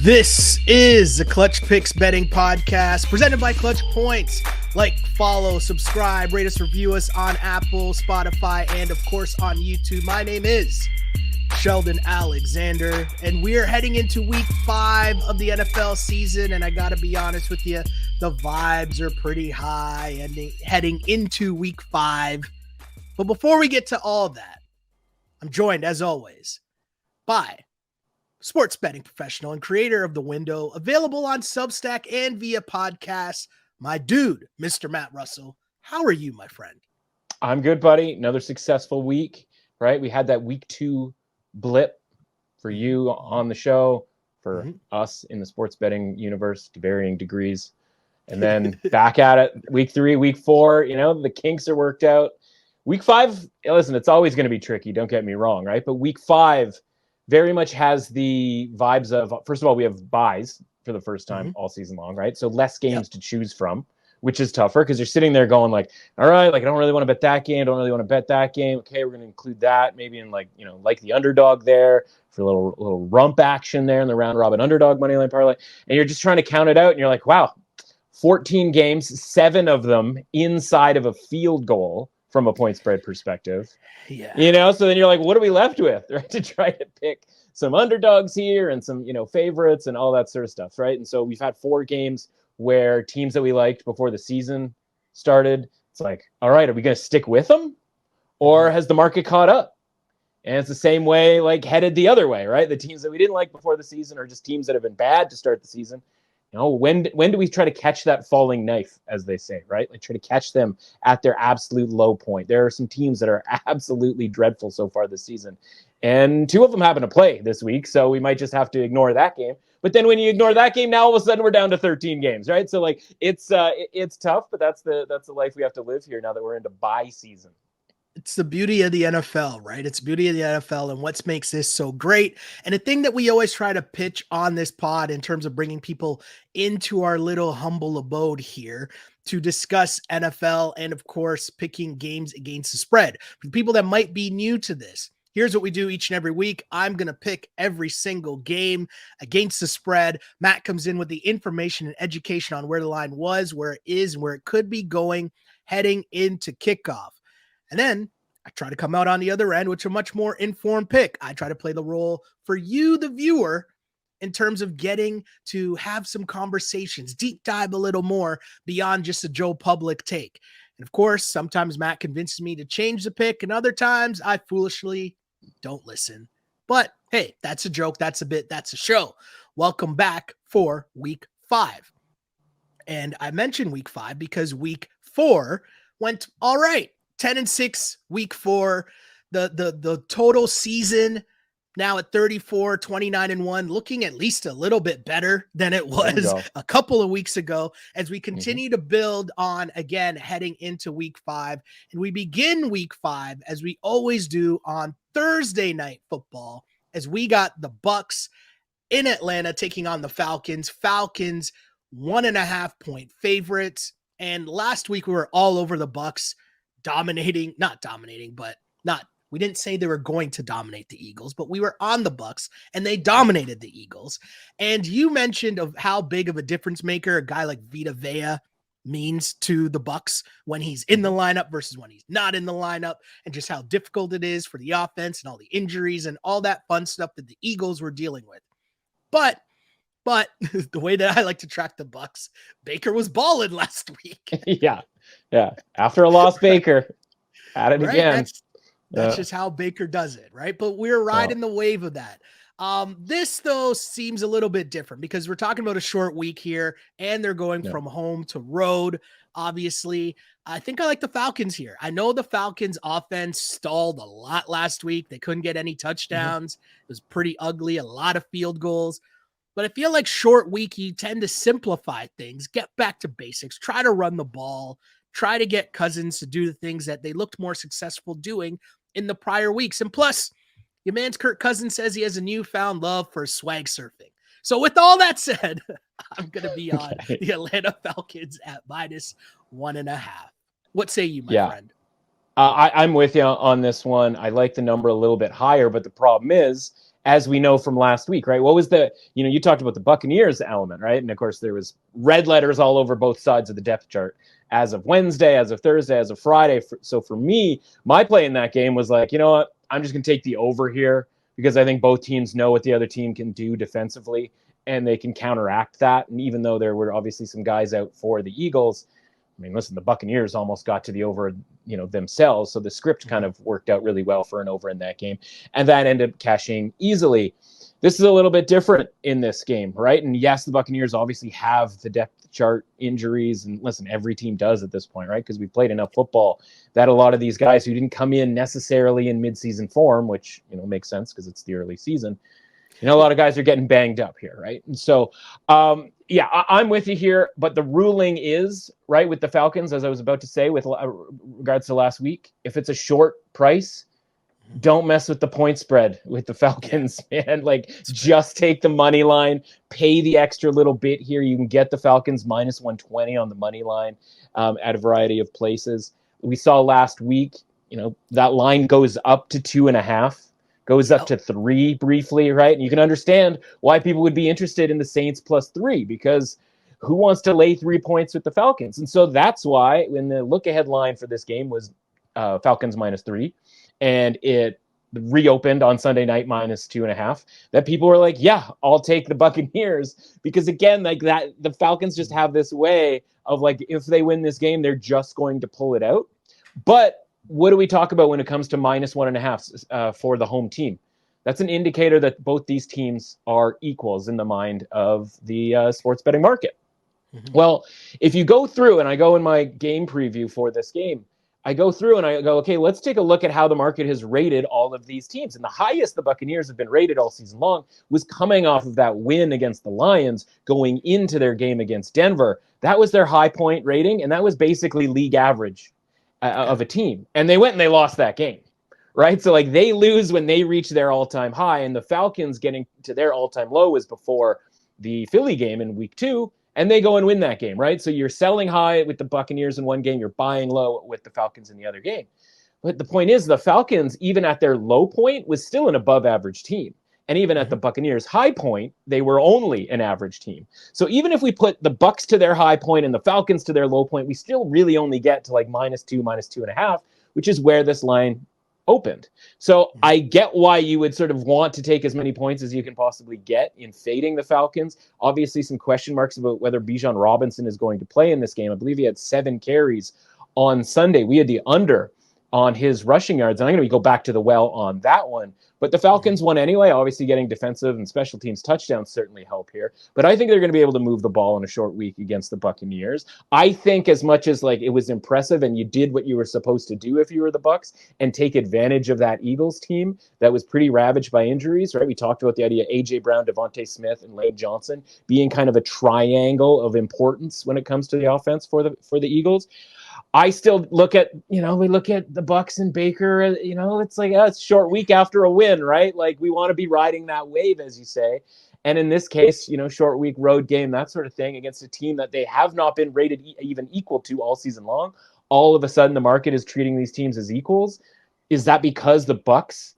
This is the Clutch Picks Betting Podcast presented by ClutchPoints. Like, follow, subscribe, rate us, review us on Apple, Spotify, and of course on YouTube. My name is Sheldon Alexander, and we're heading into week 5 of the NFL season. And I got to be honest with you, the vibes are pretty high and heading into week 5. But before we get to all that, I'm joined as always by sports betting professional and creator of The Window, available on Substack and via podcast, my dude, Mr. Matt Russell. How are you, my friend? I'm good, buddy. Another successful week, right? We had that week 2 blip for you on the show, for us in the sports betting universe to varying degrees. And then back at it, week 3, week 4, the kinks are worked out. Week 5, listen, it's always going to be tricky. Don't get me wrong, right? But week 5 very much has the vibes of, first of all, we have buys for the first time all season long, right? So less games to choose from, which is tougher because you're sitting there going like, all right, like I don't really want to bet that game. Don't really want to bet that game. Okay, we're going to include that maybe in like the underdog there for a little rump action there in the round robin underdog moneyline parlay. And you're just trying to count it out and you're like, wow, 14 games, 7 of them inside of a field goal from a point spread perspective. Yeah. So then you're like, what are we left with, right? To try to pick some underdogs here and some, favorites and all that sort of stuff, right? And so we've had 4 games where teams that we liked before the season started, it's like, all right, are we going to stick with them? Or has the market caught up? And it's the same way, like headed the other way, right? The teams that we didn't like before the season are just teams that have been bad to start the season. When do we try to catch that falling knife, as they say, right? Like try to catch them at their absolute low point. There are some teams that are absolutely dreadful so far this season. And 2 of them happen to play this week, so we might just have to ignore that game. But then when you ignore that game, now all of a sudden we're down to 13 games, right? So like it's tough, but that's the life we have to live here now that we're into bye season. It's the beauty of the NFL, right? It's the beauty of the NFL and what makes this so great. And the thing that we always try to pitch on this pod in terms of bringing people into our little humble abode here to discuss NFL and, of course, picking games against the spread. For people that might be new to this, here's what we do each and every week. I'm going to pick every single game against the spread. Matt comes in with the information and education on where the line was, where it is, and where it could be going heading into kickoff. And then I try to come out on the other end, which is a much more informed pick. I try to play the role for you, the viewer, in terms of getting to have some conversations, deep dive a little more beyond just a Joe Public take. And of course, sometimes Matt convinces me to change the pick, and other times I foolishly don't listen. But hey, that's a joke. That's a bit. That's a show. Welcome back for week 5. And I mentioned week 5 because week 4 went all right. 10-6 week 4, the total season now at 34, 29-1, looking at least a little bit better than it was a couple of weeks ago as we continue to build on, again, heading into week 5. And we begin week 5, as we always do, on Thursday Night Football, as we got the Bucs in Atlanta taking on the Falcons. Falcons 1.5-point favorites. And last week we were all over the Bucs. We didn't say they were going to dominate the Eagles, but we were on the Bucs and they dominated the Eagles. And you mentioned of how big of a difference maker a guy like Vita Vea means to the Bucs when he's in the lineup versus when he's not in the lineup, and just how difficult it is for the offense and all the injuries and all that fun stuff that the Eagles were dealing with. But the way that I like to track the Bucs, Baker was balling last week. Yeah. After a loss, Baker at it again. That's just how Baker does it, right? But we're riding the wave of that. This, though, seems a little bit different because we're talking about a short week here, and they're going from home to road, obviously. I think I like the Falcons here. I know the Falcons offense stalled a lot last week. They couldn't get any touchdowns. It was pretty ugly, a lot of field goals. But I feel like short week, you tend to simplify things, get back to basics, try to run the ball, try to get Cousins to do the things that they looked more successful doing in the prior weeks. And plus, your man's Kirk Cousins says he has a newfound love for swag surfing. So with all that said, I'm going to be on the Atlanta Falcons at -1.5. What say you, my friend? I'm with you on this one. I like the number a little bit higher, but the problem is as we know from last week, right? What was you talked about the Buccaneers element, right? And of course there was red letters all over both sides of the depth chart as of Wednesday, as of Thursday, as of Friday. So for me, my play in that game was like, you know what? I'm just going to take the over here because I think both teams know what the other team can do defensively and they can counteract that. And even though there were obviously some guys out for the Eagles, I mean, listen, the Buccaneers almost got to the over, themselves. So the script kind of worked out really well for an over in that game. And that ended up cashing easily. This is a little bit different in this game, right? And yes, the Buccaneers obviously have the depth chart injuries. And listen, every team does at this point, right? Because we've played enough football that a lot of these guys who didn't come in necessarily in midseason form, which, makes sense because it's the early season, a lot of guys are getting banged up here, right? And so, I'm with you here. But the ruling is, right, with the Falcons, as I was about to say, with regards to last week, if it's a short price, don't mess with the point spread with the Falcons, man. Just take the money line, pay the extra little bit here. You can get the Falcons minus 120 on the money line at a variety of places. We saw last week, that line goes up to 2.5. Goes up to 3 briefly, right? And you can understand why people would be interested in the Saints plus 3, because who wants to lay 3 points with the Falcons? And so that's why when the look-ahead line for this game was Falcons minus 3, and it reopened on Sunday night minus 2.5, that people were like, yeah, I'll take the Buccaneers, because again, the Falcons just have this way of if they win this game, they're just going to pull it out. But what do we talk about when it comes to minus 1.5 for the home team? That's an indicator that both these teams are equals in the mind of the sports betting market. Mm-hmm. Well, if you go through, and I go in my game preview for this game, I go through and I go, okay, let's take a look at how the market has rated all of these teams. And the highest the Buccaneers have been rated all season long was coming off of that win against the Lions going into their game against Denver. That was their high point rating, and that was basically league average of a team. And they went and they lost that game, right? So they lose when they reach their all-time high, and the Falcons getting to their all-time low was before the Philly game in week 2, and they go and win that game, right? So you're selling high with the Buccaneers in one game, you're buying low with the Falcons in the other game. But the point is, the Falcons, even at their low point, was still an above average team. And even at the Buccaneers' high point, they were only an average team. So even if we put the Bucs to their high point and the Falcons to their low point, we still really only get to minus 2, minus 2.5, which is where this line opened. So I get why you would sort of want to take as many points as you can possibly get in fading the Falcons. Obviously, some question marks about whether Bijan Robinson is going to play in this game. I believe he had 7 carries on Sunday. We had the under on his rushing yards, and I'm going to go back to the well on that one. But the Falcons won anyway. Obviously, getting defensive and special teams touchdowns certainly help here. But I think they're going to be able to move the ball in a short week against the Buccaneers. I think as much as it was impressive and you did what you were supposed to do if you were the Bucs and take advantage of that Eagles team that was pretty ravaged by injuries, right? We talked about the idea of A.J. Brown, Devontae Smith, and Lane Johnson being kind of a triangle of importance when it comes to the offense for the Eagles. I still look at, we look at the Bucs and Baker, it's it's a short week after a win, right? We want to be riding that wave, as you say. And in this case, short week road game, that sort of thing against a team that they have not been rated even equal to all season long. All of a sudden, the market is treating these teams as equals. Is that because the Bucs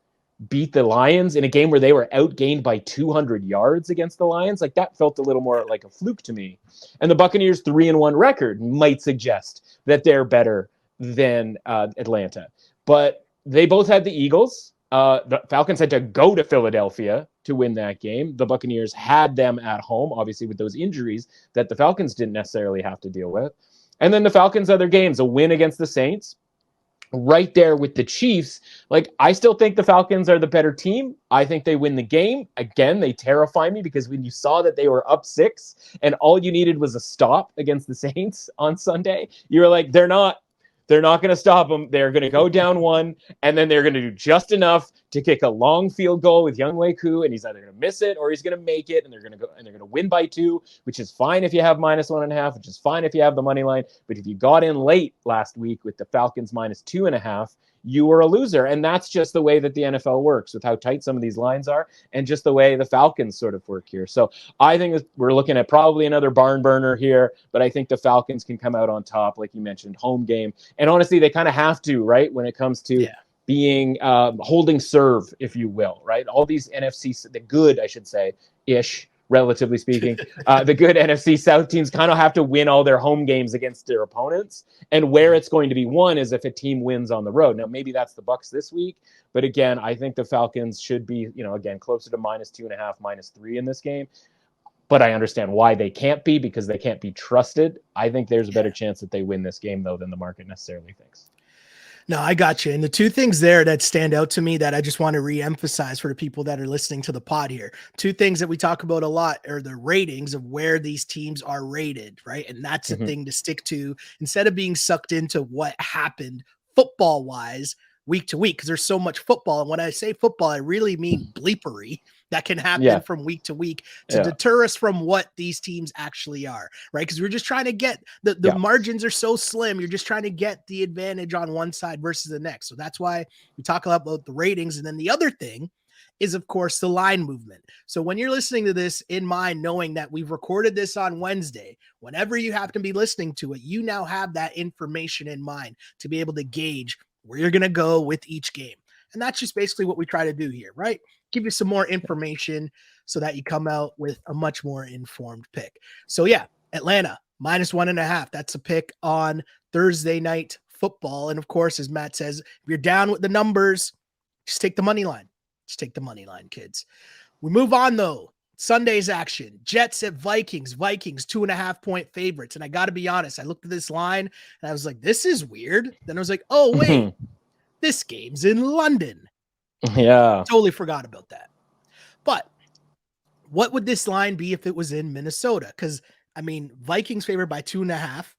beat the Lions in a game where they were outgained by 200 yards against the Lions? That felt a little more like a fluke to me. And the Buccaneers' 3-1 record might suggest that they're better than Atlanta. But they both had the Eagles. The Falcons had to go to Philadelphia to win that game. The Buccaneers had them at home, obviously with those injuries that the Falcons didn't necessarily have to deal with. And then the Falcons' other games, a win against the Saints, right there with the Chiefs. I still think the Falcons are the better team. I think they win the game. Again, they terrify me because when you saw that they were up 6 and all you needed was a stop against the Saints on Sunday, you were like, they're not going to stop them. They're going to go down 1, and then they're going to do just enough to kick a long field goal with Younghoe Koo, and he's either going to miss it or he's going to make it, and they're going to win by 2, which is fine if you have minus 1.5, which is fine if you have the money line. But if you got in late last week with the Falcons minus 2.5, you were a loser. And that's just the way that the NFL works with how tight some of these lines are and just the way the Falcons sort of work here. So I think we're looking at probably another barn burner here, but I think the Falcons can come out on top, like you mentioned, home game. And honestly, they kind of have to, right? When it comes to being holding serve, if you will, right? All these NFC, the good, I should say, ish, relatively speaking, the good NFC South teams kind of have to win all their home games against their opponents. And where it's going to be won is if a team wins on the road. Now, maybe that's the Bucs this week, but again, I think the Falcons should be, again, closer to -2.5, -3 in this game. But I understand why they can't be, because they can't be trusted. I think there's a better chance that they win this game, though, than the market necessarily thinks. No, I got you. And the two things there that stand out to me that I just want to reemphasize for the people that are listening to the pod here. Two things that we talk about a lot are the ratings of where these teams are rated, right? And that's a thing to stick to instead of being sucked into what happened football wise week to week, because there's so much football. And when I say football, I really mean bleepery that can happen from week to week to deter us from what these teams actually are, right? Because we're just trying to get the margins are so slim. You're just trying to get the advantage on one side versus the next. So that's why we talk a lot about the ratings. And then the other thing is, of course, the line movement. So when you're listening to this in mind, knowing that we've recorded this on Wednesday, whenever you happen to be listening to it, you now have that information in mind to be able to gauge where you're going to go with each game. And that's just basically what we try to do here, right? Give you some more information so that you come out with a much more informed pick. So yeah, Atlanta -1.5. That's a pick on Thursday night football. And of course, as Matt says, if you're down with the numbers, just take the money line. Just take the money line, kids. We move on though. Sunday's action, Jets at Vikings, 2.5-point favorites. And I got to be honest, I looked at this line and I was like, this is weird. Then I was like, oh, wait, this game's in London. Yeah. Totally forgot about that. But what would this line be if it was in Minnesota? Because, I mean, Vikings favored by 2.5.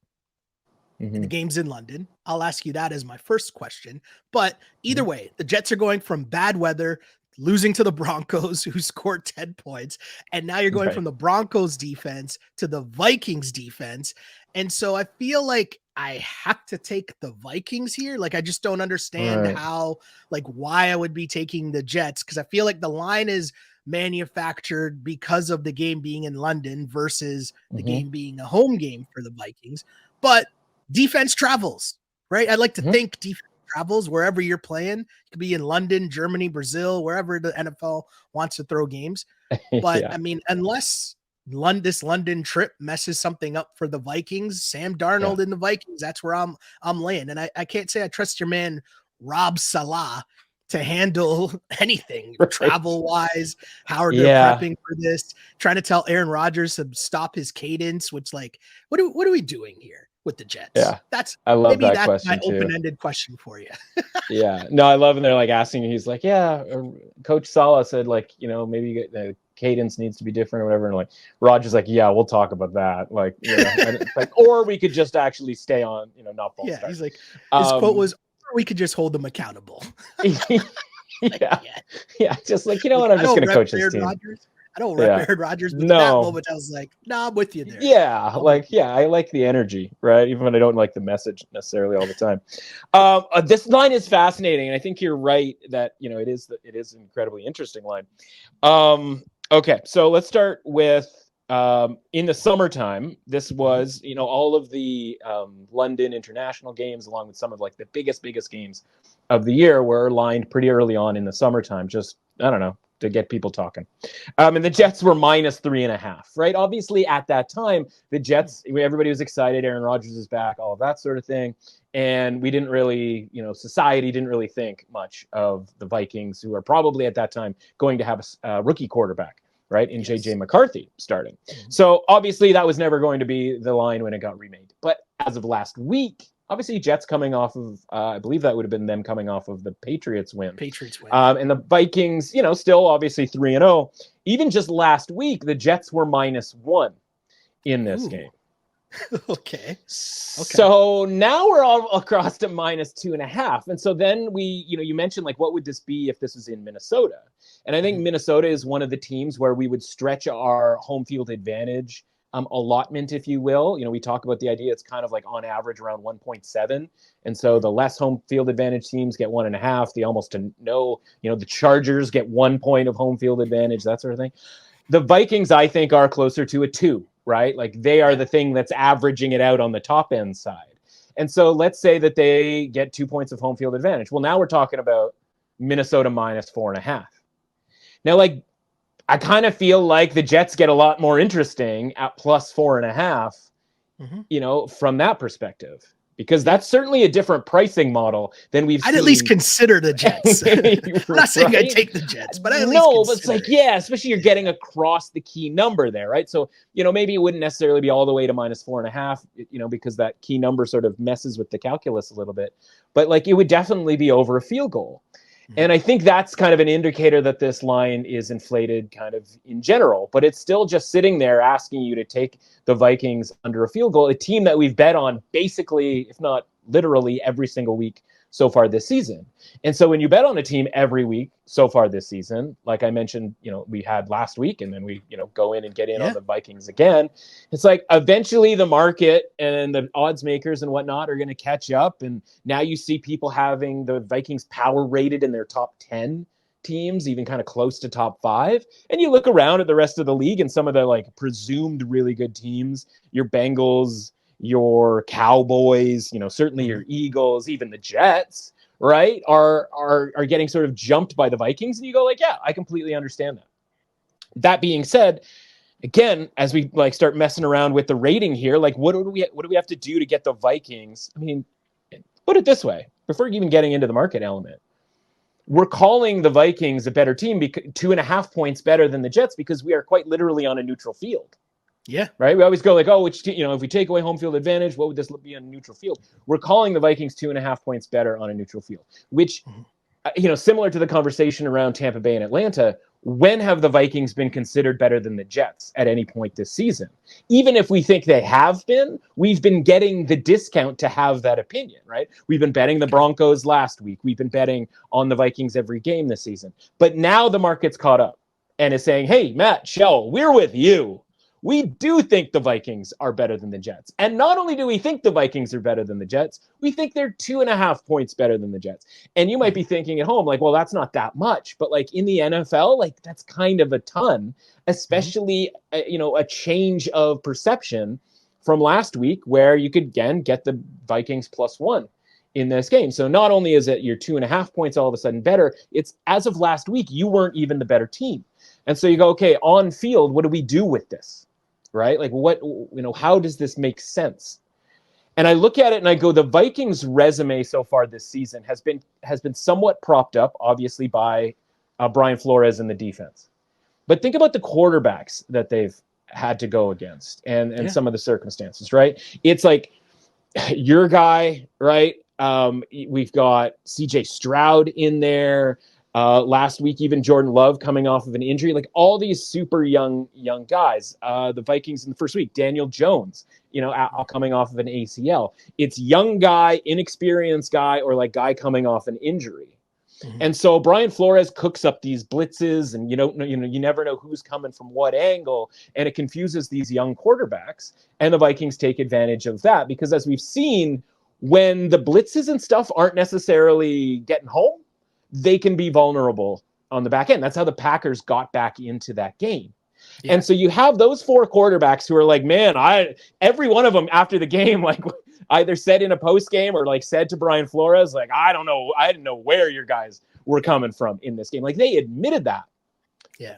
The game's in London. I'll ask you that as my first question. But either way, the Jets are going from bad weather, losing to the Broncos, who scored 10 points. And now you're going from the Broncos defense to the Vikings defense. And so I feel like I have to take the Vikings here. Like, I just don't understand how, like, why I would be taking the Jets, because I feel like the line is manufactured because of the game being in London versus the game being a home game for the Vikings. But defense travels, right? I like to think defense travels wherever you're playing. It could be in London, Germany, Brazil, wherever the NFL wants to throw games. But I mean, unless this London trip messes something up for the Vikings, Sam Darnold and the Vikings, that's where I'm laying. And I can't say I trust your man Rob Salah to handle anything travel wise, how are they prepping for this, trying to tell Aaron Rodgers to stop his cadence, which, like, what are we doing here with the Jets? I love that question my too. open-ended question for you. No, I love when they're like asking, he's like, Coach Salah said, like, maybe the cadence needs to be different or whatever. And like Rodgers like, yeah, we'll talk about that. Like, and it's like, or we could just actually stay on, not false start. He's like, his quote was, or we could just hold them accountable. Just like, what, I'm just going to coach this team. I don't rep Aaron Rodgers, but at that moment I was like, nah, I'm with you there. I like the energy, right? Even when I don't like the message necessarily all the time. This line is fascinating, and I think you're right that it is an incredibly interesting line. Okay, so let's start with in the summertime. This was all of the London international games, along with some of like the biggest games of the year, were lined pretty early on in the summertime. Just, I don't know, to get people talking. And the Jets were -3.5, right? Obviously, at that time, the Jets, everybody was excited. Aaron Rodgers is back, all of that sort of thing. And we didn't really, society didn't really think much of the Vikings, who are probably at that time going to have a rookie quarterback, right? In J.J. McCarthy starting. So obviously that was never going to be the line when it got remade. But as of last week, obviously Jets coming off of, I believe that would have been them coming off of the Patriots win. And the Vikings, still obviously 3-0. Even just last week, the Jets were -1 in this game. Okay. So now we're all across to -2.5. And so then we, you mentioned, like, what would this be if this was in Minnesota? And I think Minnesota is one of the teams where we would stretch our home field advantage allotment, if you will. We talk about the idea it's kind of like on average around 1.7. And so the less home field advantage teams get 1.5. The almost to no, the Chargers get 1 point of home field advantage, that sort of thing. The Vikings, I think, are closer to a 2, right? Like, they are the thing that's averaging it out on the top end side. And so let's say that they get 2 points of home field advantage. Well, now we're talking about Minnesota minus 4.5. Now, like, I kind of feel like the Jets get a lot more interesting at plus 4.5, from that perspective, because that's certainly a different pricing model than we've seen. I'd at least consider the Jets. I'm not saying I'd take the Jets, but I at least consider but it's like, especially you're getting across the key number there, right? So, maybe it wouldn't necessarily be all the way to minus 4.5, because that key number sort of messes with the calculus a little bit, but like it would definitely be over a field goal. And I think that's kind of an indicator that this line is inflated kind of in general, but it's still just sitting there asking you to take the Vikings under a field goal, a team that we've bet on basically, if not literally every single week so far this season. And so when you bet on a team every week so far this season, like I mentioned, we had last week, and then we, go in and get in on the Vikings again. It's like eventually the market and the odds makers and whatnot are going to catch up. And now you see people having the Vikings power rated in their top 10 teams, even kind of close to top 5. And you look around at the rest of the league and some of the like presumed really good teams, your Bengals, your Cowboys, certainly your Eagles, even the Jets, right, are getting sort of jumped by the Vikings. And you go like, yeah, I completely understand that. That being said, again, as we like start messing around with the rating here, like what do we have to do to get the Vikings? I mean, put it this way, before even getting into the market element, we're calling the Vikings a better team, because 2.5 points better than the Jets, because we are quite literally on a neutral field. Yeah. Right. We always go like, oh, if we take away home field advantage, what would this be on a neutral field? We're calling the Vikings 2.5 points better on a neutral field, which, similar to the conversation around Tampa Bay and Atlanta, when have the Vikings been considered better than the Jets at any point this season? Even if we think they have been, we've been getting the discount to have that opinion, right? We've been betting the Broncos last week. We've been betting on the Vikings every game this season. But now the market's caught up and is saying, hey, Matt, Shell, we're with you. We do think the Vikings are better than the Jets. And not only do we think the Vikings are better than the Jets, we think they're 2.5 points better than the Jets. And you might be thinking at home, like, well, that's not that much. But like in the NFL, like that's kind of a ton, especially, a change of perception from last week where you could, again, get the Vikings +1 in this game. So not only is it your 2.5 points all of a sudden better, it's as of last week, you weren't even the better team. And so you go, okay, on field, what do we do with this? Right? Like how does this make sense? And I look at it and I go, the Vikings resume so far this season has been somewhat propped up, obviously, by Brian Flores and the defense. But think about the quarterbacks that they've had to go against and some of the circumstances, right? It's like your guy, right? We've got CJ Stroud in there. Last week, even Jordan Love coming off of an injury, like all these super young guys. The Vikings in the first week, Daniel Jones, coming off of an ACL. It's young guy, inexperienced guy, or like guy coming off an injury. And so Brian Flores cooks up these blitzes, and you never know who's coming from what angle, and it confuses these young quarterbacks. And the Vikings take advantage of that because, as we've seen, when the blitzes and stuff aren't necessarily getting home, they can be vulnerable on the back end. That's how the Packers got back into that game. Yeah. And so you have those 4 quarterbacks who are like, man, every one of them after the game, like either said in a post game or like said to Brian Flores, like, I don't know. I didn't know where your guys were coming from in this game. Like they admitted that. Yeah.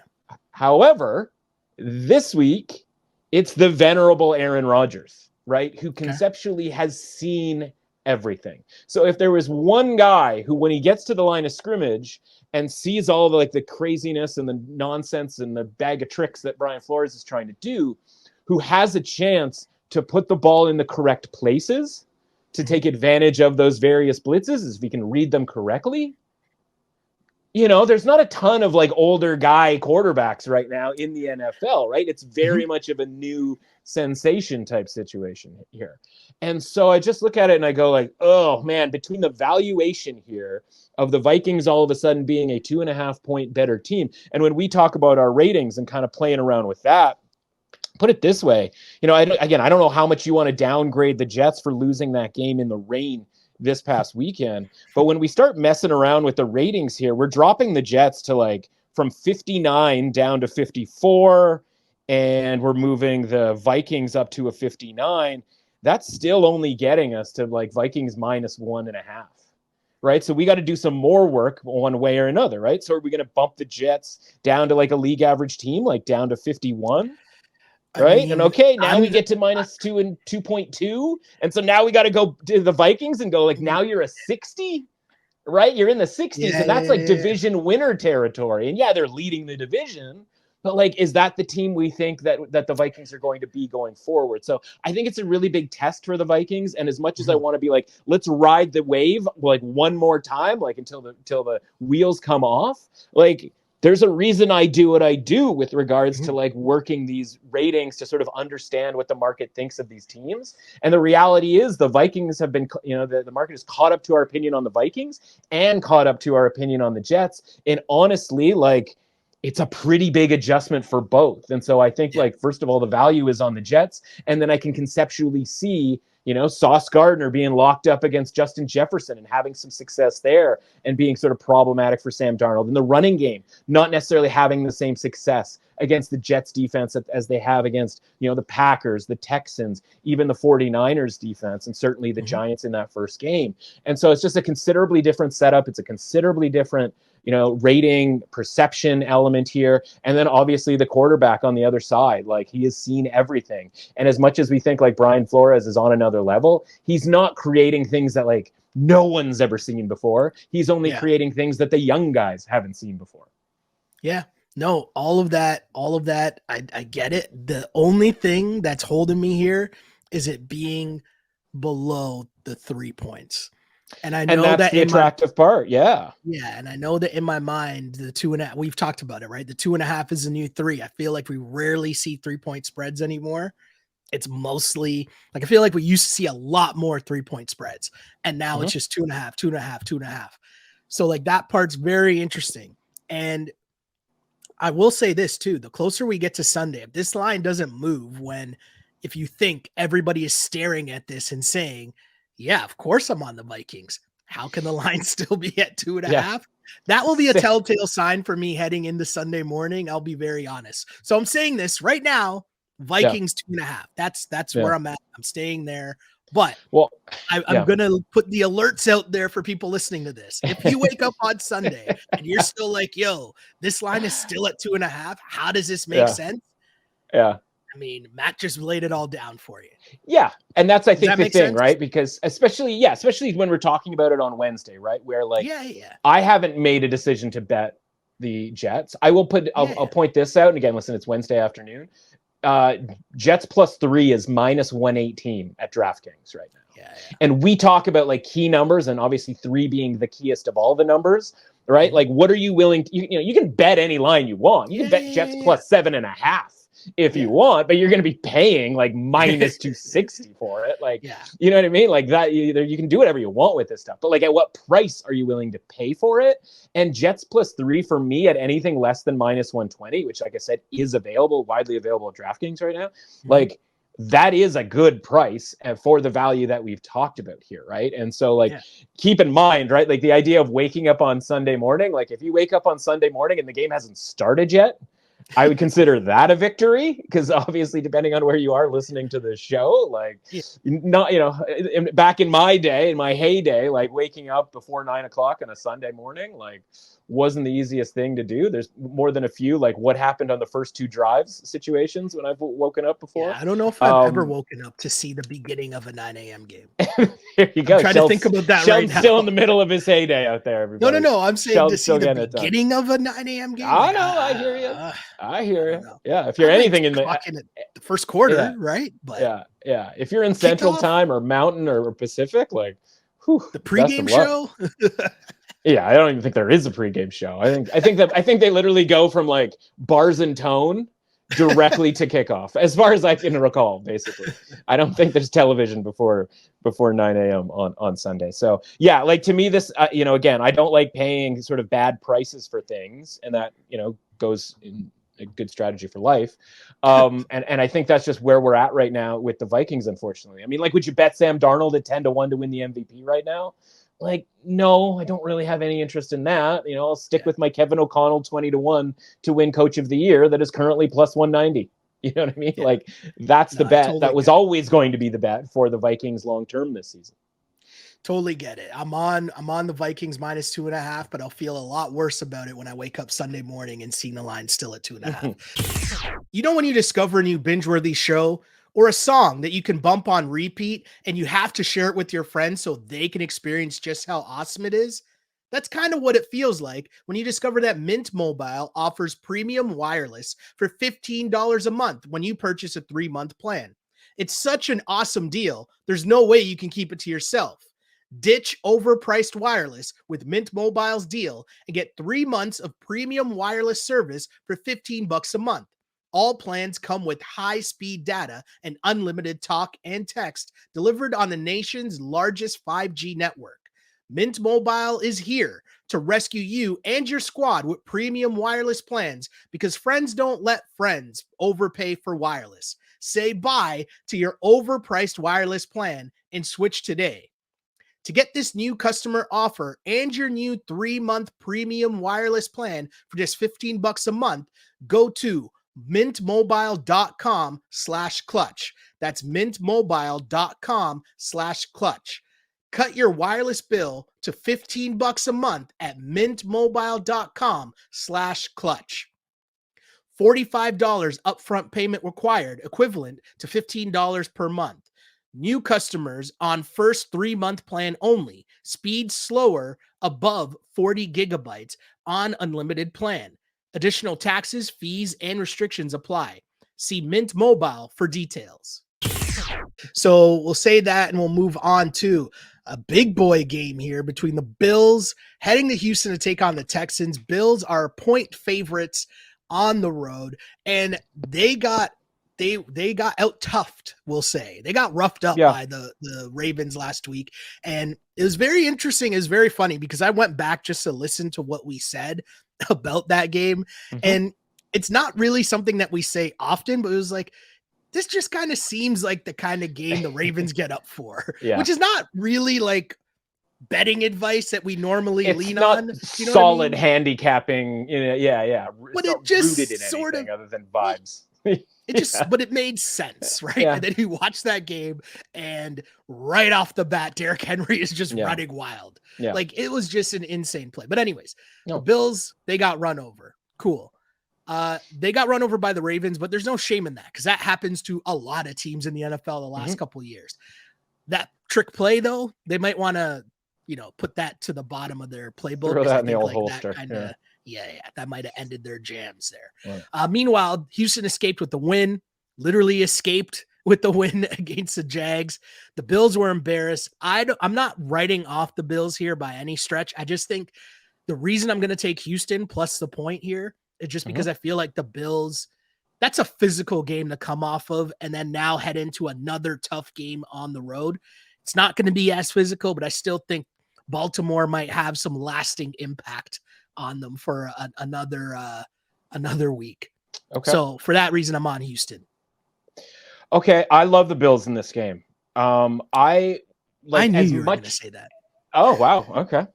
However, this week, it's the venerable Aaron Rodgers, right? Who conceptually has seen everything. So if there was one guy who, when he gets to the line of scrimmage and sees all the craziness and the nonsense and the bag of tricks that Brian Flores is trying to do, who has a chance to put the ball in the correct places to take advantage of those various blitzes, if he can read them correctly, there's not a ton of older guy quarterbacks right now in the NFL, right? It's very much of a new sensation type situation here. And so I just look at it and I go like, oh man, between the valuation here of the Vikings all of a sudden being a 2.5 point better team. And when we talk about our ratings and kind of playing around with that, put it this way, I don't know how much you want to downgrade the Jets for losing that game in the rain this past weekend. But when we start messing around with the ratings here, we're dropping the Jets to from 59 down to 54, and we're moving the Vikings up to a 59. that's still only getting us to like Vikings -1.5. Right. So we got to do some more work one way or another. Right. So are we going to bump the Jets down to like a league average team, like down to 51? I Right. And mean, okay, now we get to -2 and 2.2. And so now we got to go to the Vikings and go like, now you're a 60. Right. You're in the 60s. And that's like division winner territory. And yeah, they're leading the division. But like, is that the team we think that the Vikings are going to be going forward? So I think it's a really big test for the Vikings. And as much as I want to be like, let's ride the wave like one more time, like until the wheels come off, like there's a reason I do what I do with regards to like working these ratings to sort of understand what the market thinks of these teams. And the reality is the Vikings have been, the market is caught up to our opinion on the Vikings and caught up to our opinion on the Jets. And honestly, like, it's a pretty big adjustment for both. And so I think like, first of all, the value is on the Jets. And then I can conceptually see, Sauce Gardner being locked up against Justin Jefferson and having some success there and being sort of problematic for Sam Darnold. And the running game, not necessarily having the same success against the Jets defense as they have against, the Packers, the Texans, even the 49ers defense, and certainly the Giants in that first game. And so it's just a considerably different setup. It's a considerably different, rating perception element here. And then obviously the quarterback on the other side, like he has seen everything. And as much as we think like Brian Flores is on another level, he's not creating things that like no one's ever seen before. He's only creating things that the young guys haven't seen before. Yeah. No, all of that, I get it. The only thing that's holding me here is it being below the 3 points. And I know that's the attractive part. Yeah. Yeah. And I know that in my mind, the 2.5, we've talked about it, right? The 2.5 is the new 3. I feel like we rarely see 3-point spreads anymore. It's mostly like, I feel like we used to see a lot more 3-point spreads. And now it's just 2.5, 2.5, 2.5. So like that part's very interesting. And I will say this too, the closer we get to Sunday, if this line doesn't move, if you think everybody is staring at this and saying, yeah, of course I'm on the Vikings, how can the line still be at 2.5? That will be a telltale sign for me heading into Sunday morning. I'll be very honest. So I'm saying this right now, Vikings 2.5. That's where I'm at. I'm staying there. But I'm going to put the alerts out there for people listening to this. If you wake up on Sunday and you're still like, yo, this line is still at 2.5, how does this make sense? Yeah. I mean, Matt just laid it all down for you. Yeah. And that's, I think, the thing, sense? right? Because especially when we're talking about it on Wednesday, right? Where like, I haven't made a decision to bet the Jets. I'll point this out. And again, listen, it's Wednesday afternoon. Jets +3 is -118 at DraftKings right now. Yeah. And we talk about like key numbers, and obviously 3 being the keyest of all the numbers, right? Like, what are you willing to, you can bet any line you want. You can bet Jets +7.5 if you want, but you're going to be paying like -260 for it. Like, you know what I mean? Like that, you can do whatever you want with this stuff, but like, at what price are you willing to pay for it? And Jets +3 for me at anything less than -120, which, like I said, is widely available at DraftKings right now. Like, that is a good price for the value that we've talked about here, right? And so, like, keep in mind, right, like the idea of waking up on Sunday morning, like if you wake up on Sunday morning and the game hasn't started yet, I would consider that a victory, because obviously, depending on where you are listening to the show, like not, back in my day, in my heyday, like waking up before 9 o'clock on a Sunday morning, like wasn't the easiest thing to do. There's more than a few, like what happened on the first 2 drives situations when I've woken up before. Yeah, I don't know if I've ever woken up to see the beginning of a 9 a.m. game. There you go. I'm trying to think about that Sheldon's right now. Still in the middle of his heyday out there, everybody. No. I'm saying to see the beginning of a 9 a.m. game. I know. I hear you. I hear you. Yeah. If you're anything in the first quarter, right? But yeah. If you're in Central Time or Mountain or Pacific, like, the pregame show. Yeah, I don't even think there is a pregame show. I think they literally go from like bars and tone directly to kickoff, as far as I can recall. Basically, I don't think there's television before 9 a.m. on Sunday. So yeah, like to me, this again, I don't like paying sort of bad prices for things, and that goes in a good strategy for life. And I think that's just where we're at right now with the Vikings. Unfortunately, I mean, like, would you bet Sam Darnold at 10-1 to win the MVP right now? Like, no, I don't really have any interest in that. I'll stick with my Kevin O'Connell 20-1 to win Coach of the Year that is currently +190. You know what I mean? Like that's the bet totally that was always going to be the bet for the Vikings long-term this season. Totally get it. I'm on the Vikings -2.5, but I'll feel a lot worse about it when I wake up Sunday morning and see the line still at 2.5. You know, when you discover a new binge-worthy show or a song that you can bump on repeat and you have to share it with your friends so they can experience just how awesome it is? That's kind of what it feels like when you discover that Mint Mobile offers premium wireless for $15 a month when you purchase a 3-month plan. It's such an awesome deal. There's no way you can keep it to yourself. Ditch overpriced wireless with Mint Mobile's deal and get 3 months of premium wireless service for $15 a month. All plans come with high-speed data and unlimited talk and text delivered on the nation's largest 5G network. Mint Mobile is here to rescue you and your squad with premium wireless plans because friends don't let friends overpay for wireless. Say bye to your overpriced wireless plan and switch today. To get this new customer offer and your new 3-month premium wireless plan for just $15 a month, go to mintmobile.com/clutch. That's mintmobile.com/clutch. Cut your wireless bill to $15 a month at mintmobile.com/clutch. $45 upfront payment required, equivalent to $15 per month. New customers on first 3-month plan only. Speed slower above 40 gigabytes on unlimited plan. Additional taxes, fees, and restrictions apply. See Mint Mobile for details. So we'll say that and we'll move on to a big boy game here between the Bills heading to Houston to take on the Texans. Bills are point favorites on the road, and they got out toughed, we'll say. They got roughed up by the Ravens last week. And it was very interesting. It was very funny because I went back just to listen to what we said about that game. And it's not really something that we say often, but it was like, this just kind of seems like the kind of game the Ravens get up for, which is not really like betting advice that we normally lean on. You know solid handicapping. Yeah. But it just rooted in sort of other than vibes. But it made sense, right? And then you watch that game and right off the bat, Derrick Henry is just running wild. Like it was just an insane play. But anyways, the Bills, they got run over. Cool. They got run over by the Ravens, but there's no shame in that because that happens to a lot of teams in the NFL the last couple of years. That trick play, though, they might want to, put that to the bottom of their playbook. Throw that in the old holster. That might have ended their jams there. Meanwhile, Houston escaped with the win, literally escaped with the win against the Jags. The Bills were embarrassed. I'm not writing off the Bills here by any stretch. I just think the reason I'm going to take Houston plus the point here is just because I feel like the Bills, that's a physical game to come off of and then now head into another tough game on the road. It's not going to be as physical, but I still think Baltimore might have some lasting impact on them for another week. Okay. So for that reason, I'm on Houston. Okay. I love the Bills in this game. I knew you were going to say that. Oh, wow. Okay.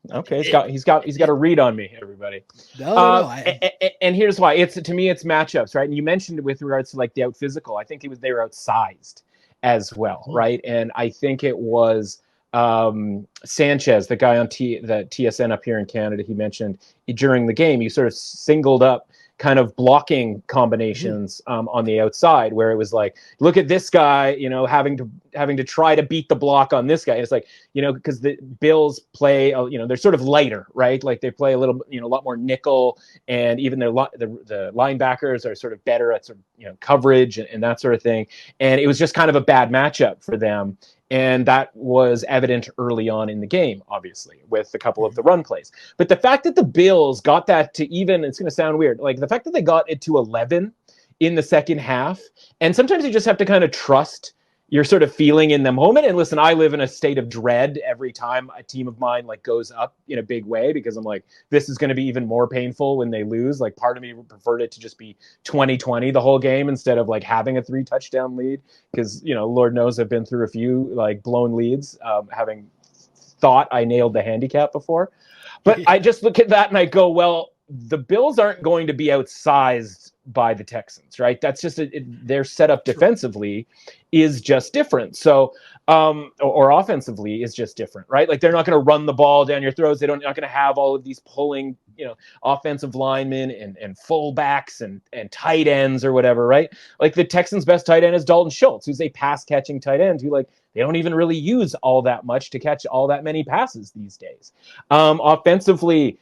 He's got a read on me, everybody. And here's why. To me, it's matchups, right? And you mentioned with regards to like the out physical, I think they were outsized as well, right? And I think it was Sanchez, the guy on the TSN up here in Canada, he mentioned during the game, he sort of singled up kind of blocking combinations on the outside where it was like, look at this guy, having to try to beat the block on this guy. And it's like, because the Bills play, they're sort of lighter, right? Like they play a little, a lot more nickel, and even the linebackers are sort of better at coverage and that sort of thing. And it was just kind of a bad matchup for them. And that was evident early on in the game, obviously, with a couple of the run plays. But the fact that the Bills got that to even, it's going to sound weird, like the fact that they got it to 11 in the second half, and sometimes you just have to kind of trust your sort of feeling in the moment. And listen, I live in a state of dread every time a team of mine like goes up in a big way, because I'm like, this is going to be even more painful when they lose. Like part of me preferred it to just be 20-20 the whole game instead of like having a 3-touchdown lead. Because, Lord knows I've been through a few like blown leads, having thought I nailed the handicap before. But I just look at that and I go, well, the Bills aren't going to be outsized by the Texans, right? That's just their setup defensively is just different. So, or offensively is just different, right? Like they're not going to run the ball down your throats. Not going to have all of these pulling, offensive linemen and fullbacks and tight ends or whatever, right? Like the Texans' best tight end is Dalton Schultz, who's a pass catching tight end who they don't even really use all that much to catch all that many passes these days. Offensively,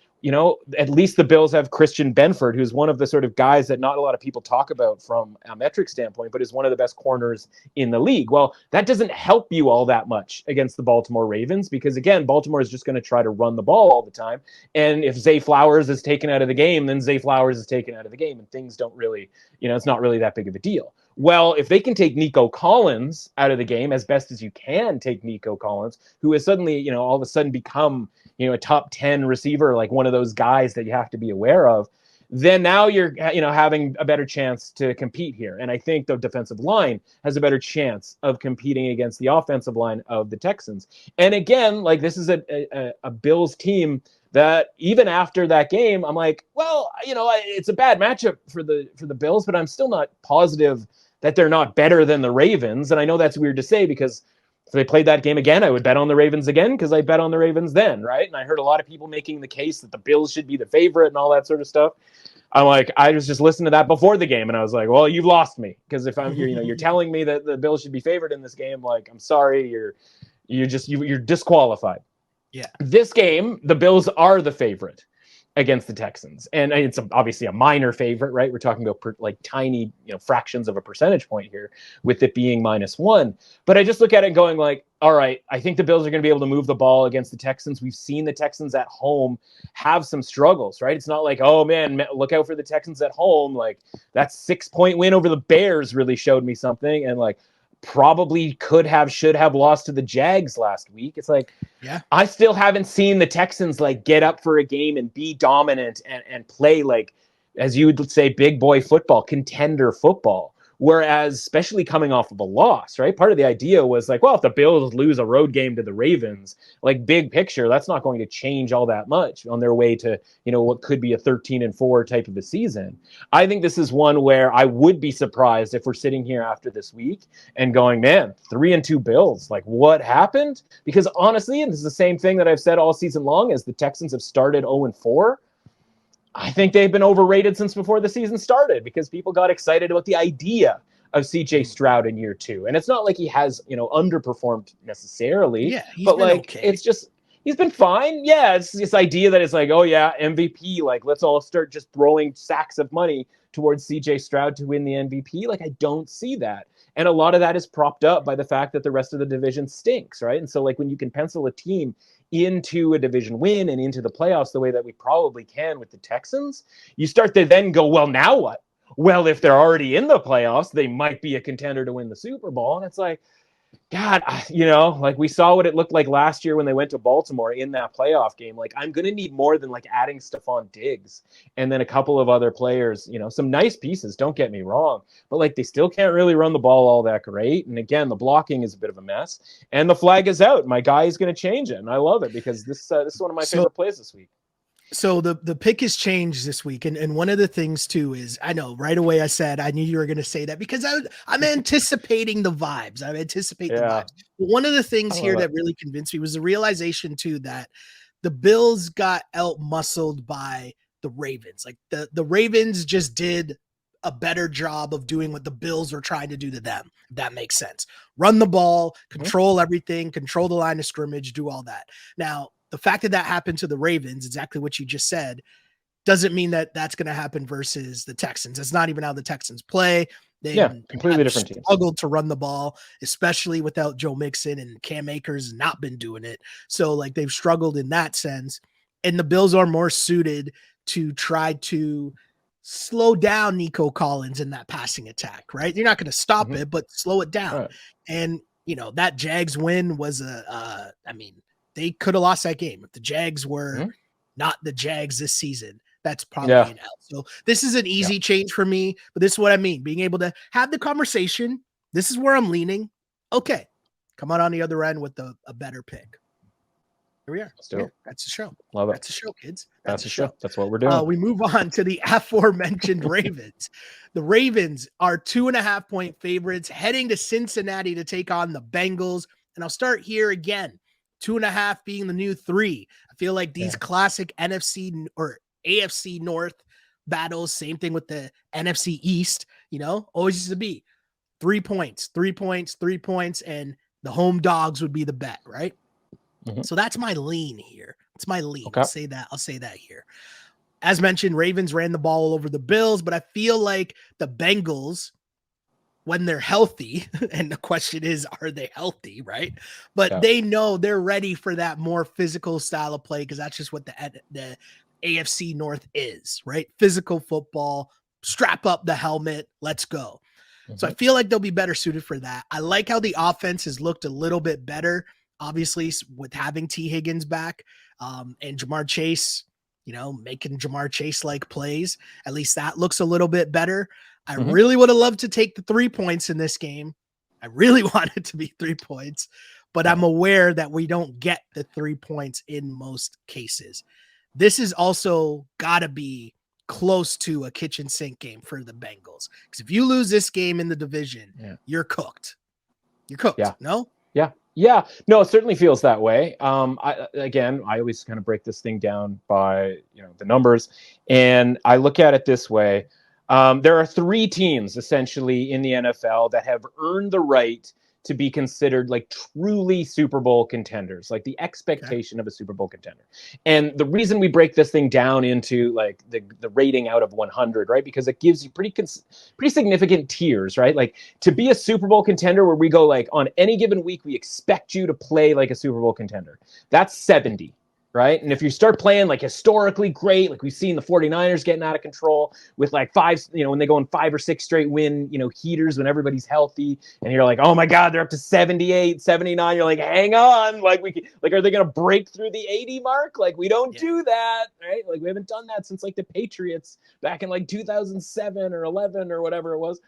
at least the Bills have Christian Benford, who's one of the sort of guys that not a lot of people talk about from a metric standpoint, but is one of the best corners in the league. Well, that doesn't help you all that much against the Baltimore Ravens because, again, Baltimore is just going to try to run the ball all the time. And if Zay Flowers is taken out of the game, then Zay Flowers is taken out of the game, and things don't really, it's not really that big of a deal. Well, if they can take Nico Collins out of the game as best as you can take Nico Collins, who has suddenly, all of a sudden become, a top 10 receiver, like one of those guys that you have to be aware of, then now you're, having a better chance to compete here. And I think the defensive line has a better chance of competing against the offensive line of the Texans. And again, like this is a Bills team that even after that game, I'm like, well, it's a bad matchup for the Bills, but I'm still not positive that they're not better than the Ravens. And I know that's weird to say because if they played that game again, I would bet on the Ravens again because I bet on the Ravens then, right? And I heard a lot of people making the case that the Bills should be the favorite and all that sort of stuff. I'm like, I was just listening to that before the game, and I was like, well, you've lost me because if you're telling me that the Bills should be favored in this game, like, I'm sorry, you're disqualified. Yeah. This game, the Bills are the favorite against the Texans. And it's obviously a minor favorite, right? We're talking about tiny, fractions of a percentage point here with it being -1. But I just look at it going like, all right, I think the Bills are going to be able to move the ball against the Texans. We've seen the Texans at home have some struggles, right? It's not like, oh man, look out for the Texans at home. Like that 6-point win over the Bears really showed me something. And like, probably should have lost to the Jags last week. It's like, yeah, I still haven't seen the Texans like get up for a game and be dominant and play like, as you would say, big boy football, contender football. Whereas, especially coming off of a loss, right? Part of the idea was like, well, if the Bills lose a road game to the Ravens, like big picture, that's not going to change all that much on their way to, what could be a 13-4 type of a season. I think this is one where I would be surprised if we're sitting here after this week and going, man, 3-2 Bills, like what happened? Because honestly, and this is the same thing that I've said all season long, as the Texans have started 0-4, I think they've been overrated since before the season started because people got excited about the idea of CJ Stroud in year 2. And it's not like he has, underperformed necessarily, but like, okay. It's just, he's been fine. Yeah. It's this idea that it's like, oh yeah, MVP, like let's all start just throwing sacks of money towards CJ Stroud to win the MVP. Like, I don't see that. And a lot of that is propped up by the fact that the rest of the division stinks, right? And so like when you can pencil a team into a division win and into the playoffs the way that we probably can with the Texans, you start to then go, well, now what? Well, if they're already in the playoffs, they might be a contender to win the Super Bowl. And it's like, God, like we saw what it looked like last year when they went to Baltimore in that playoff game. Like, I'm going to need more than like adding Stephon Diggs and then a couple of other players, some nice pieces, don't get me wrong, but like they still can't really run the ball all that great. And again, the blocking is a bit of a mess and the flag is out. My guy is going to change it. And I love it because this is one of my favorite plays this week. So the pick has changed this week. And one of the things too is, I know right away I said, I knew you were going to say that because I'm anticipating the vibes. I anticipate the vibes. But one of the things here that really convinced me was the realization too, that the Bills got out-muscled by the Ravens. Like the Ravens just did a better job of doing what the Bills were trying to do to them. If that makes sense. Run the ball, control everything, control the line of scrimmage, do all that. Now, the fact that happened to the Ravens, exactly what you just said, doesn't mean that that's going to happen versus the Texans. It's not even how the Texans play. They completely different teams. Struggled to run the ball, especially without Joe Mixon, and Cam Akers not been doing it. So like they've struggled in that sense. And the Bills are more suited to try to slow down Nico Collins in that passing attack, right? You're not going to stop it, but slow it down. Right. And that Jags win was they could have lost that game if the Jags were not the Jags this season. That's probably an L. So this is an easy change for me, but this is what I mean. Being able to have the conversation. This is where I'm leaning. Okay. Come on the other end with a better pick. Here we are. Let's do it. That's the show. Love it. That's a show, kids. That's the show. That's what we're doing. We move on to the aforementioned Ravens. The Ravens are 2.5-point favorites heading to Cincinnati to take on the Bengals. And I'll start here again. 2.5 being the new 3. I feel like these classic NFC or AFC North battles, same thing with the NFC East, always used to be 3 points, 3 points, 3 points, and the home dogs would be the bet, right? Mm-hmm. So that's my lean here. It's my lean. Okay. I'll say that here. As mentioned, Ravens ran the ball all over the Bills, but I feel like the Bengals, when they're healthy, and the question is, are they healthy, right? But they know they're ready for that more physical style of play because that's just what the AFC North is, right? Physical football, strap up the helmet, let's go. Mm-hmm. So I feel like they'll be better suited for that. I like how the offense has looked a little bit better, obviously, with having T. Higgins back and Jamar Chase, making Jamar Chase-like plays. At least that looks a little bit better. I really would have loved to take the 3 points in this game. I really want it to be 3 points, but I'm aware that we don't get the 3 points in most cases. This is also got to be close to a kitchen sink game for the Bengals. Because if you lose this game in the division, you're cooked. You're cooked. Yeah. No? Yeah. No, it certainly feels that way. I always kind of break this thing down by, the numbers. And I look at it this way. There are 3 teams essentially in the NFL that have earned the right to be considered like truly Super Bowl contenders, like the expectation of a Super Bowl contender. And the reason we break this thing down into like the rating out of 100, right? Because it gives you pretty significant tiers, right? Like to be a Super Bowl contender where we go like on any given week, we expect you to play like a Super Bowl contender. That's 70. Right. And if you start playing like historically great, like we've seen the 49ers getting out of control with like 5, when they go on 5 or 6 straight win, heaters when everybody's healthy and you're like, oh my God, they're up to 78, 79. You're like, hang on. Like are they going to break through the 80 mark? Like we don't do that. Right. Like we haven't done that since like the Patriots back in like 2007 or 11 or whatever it was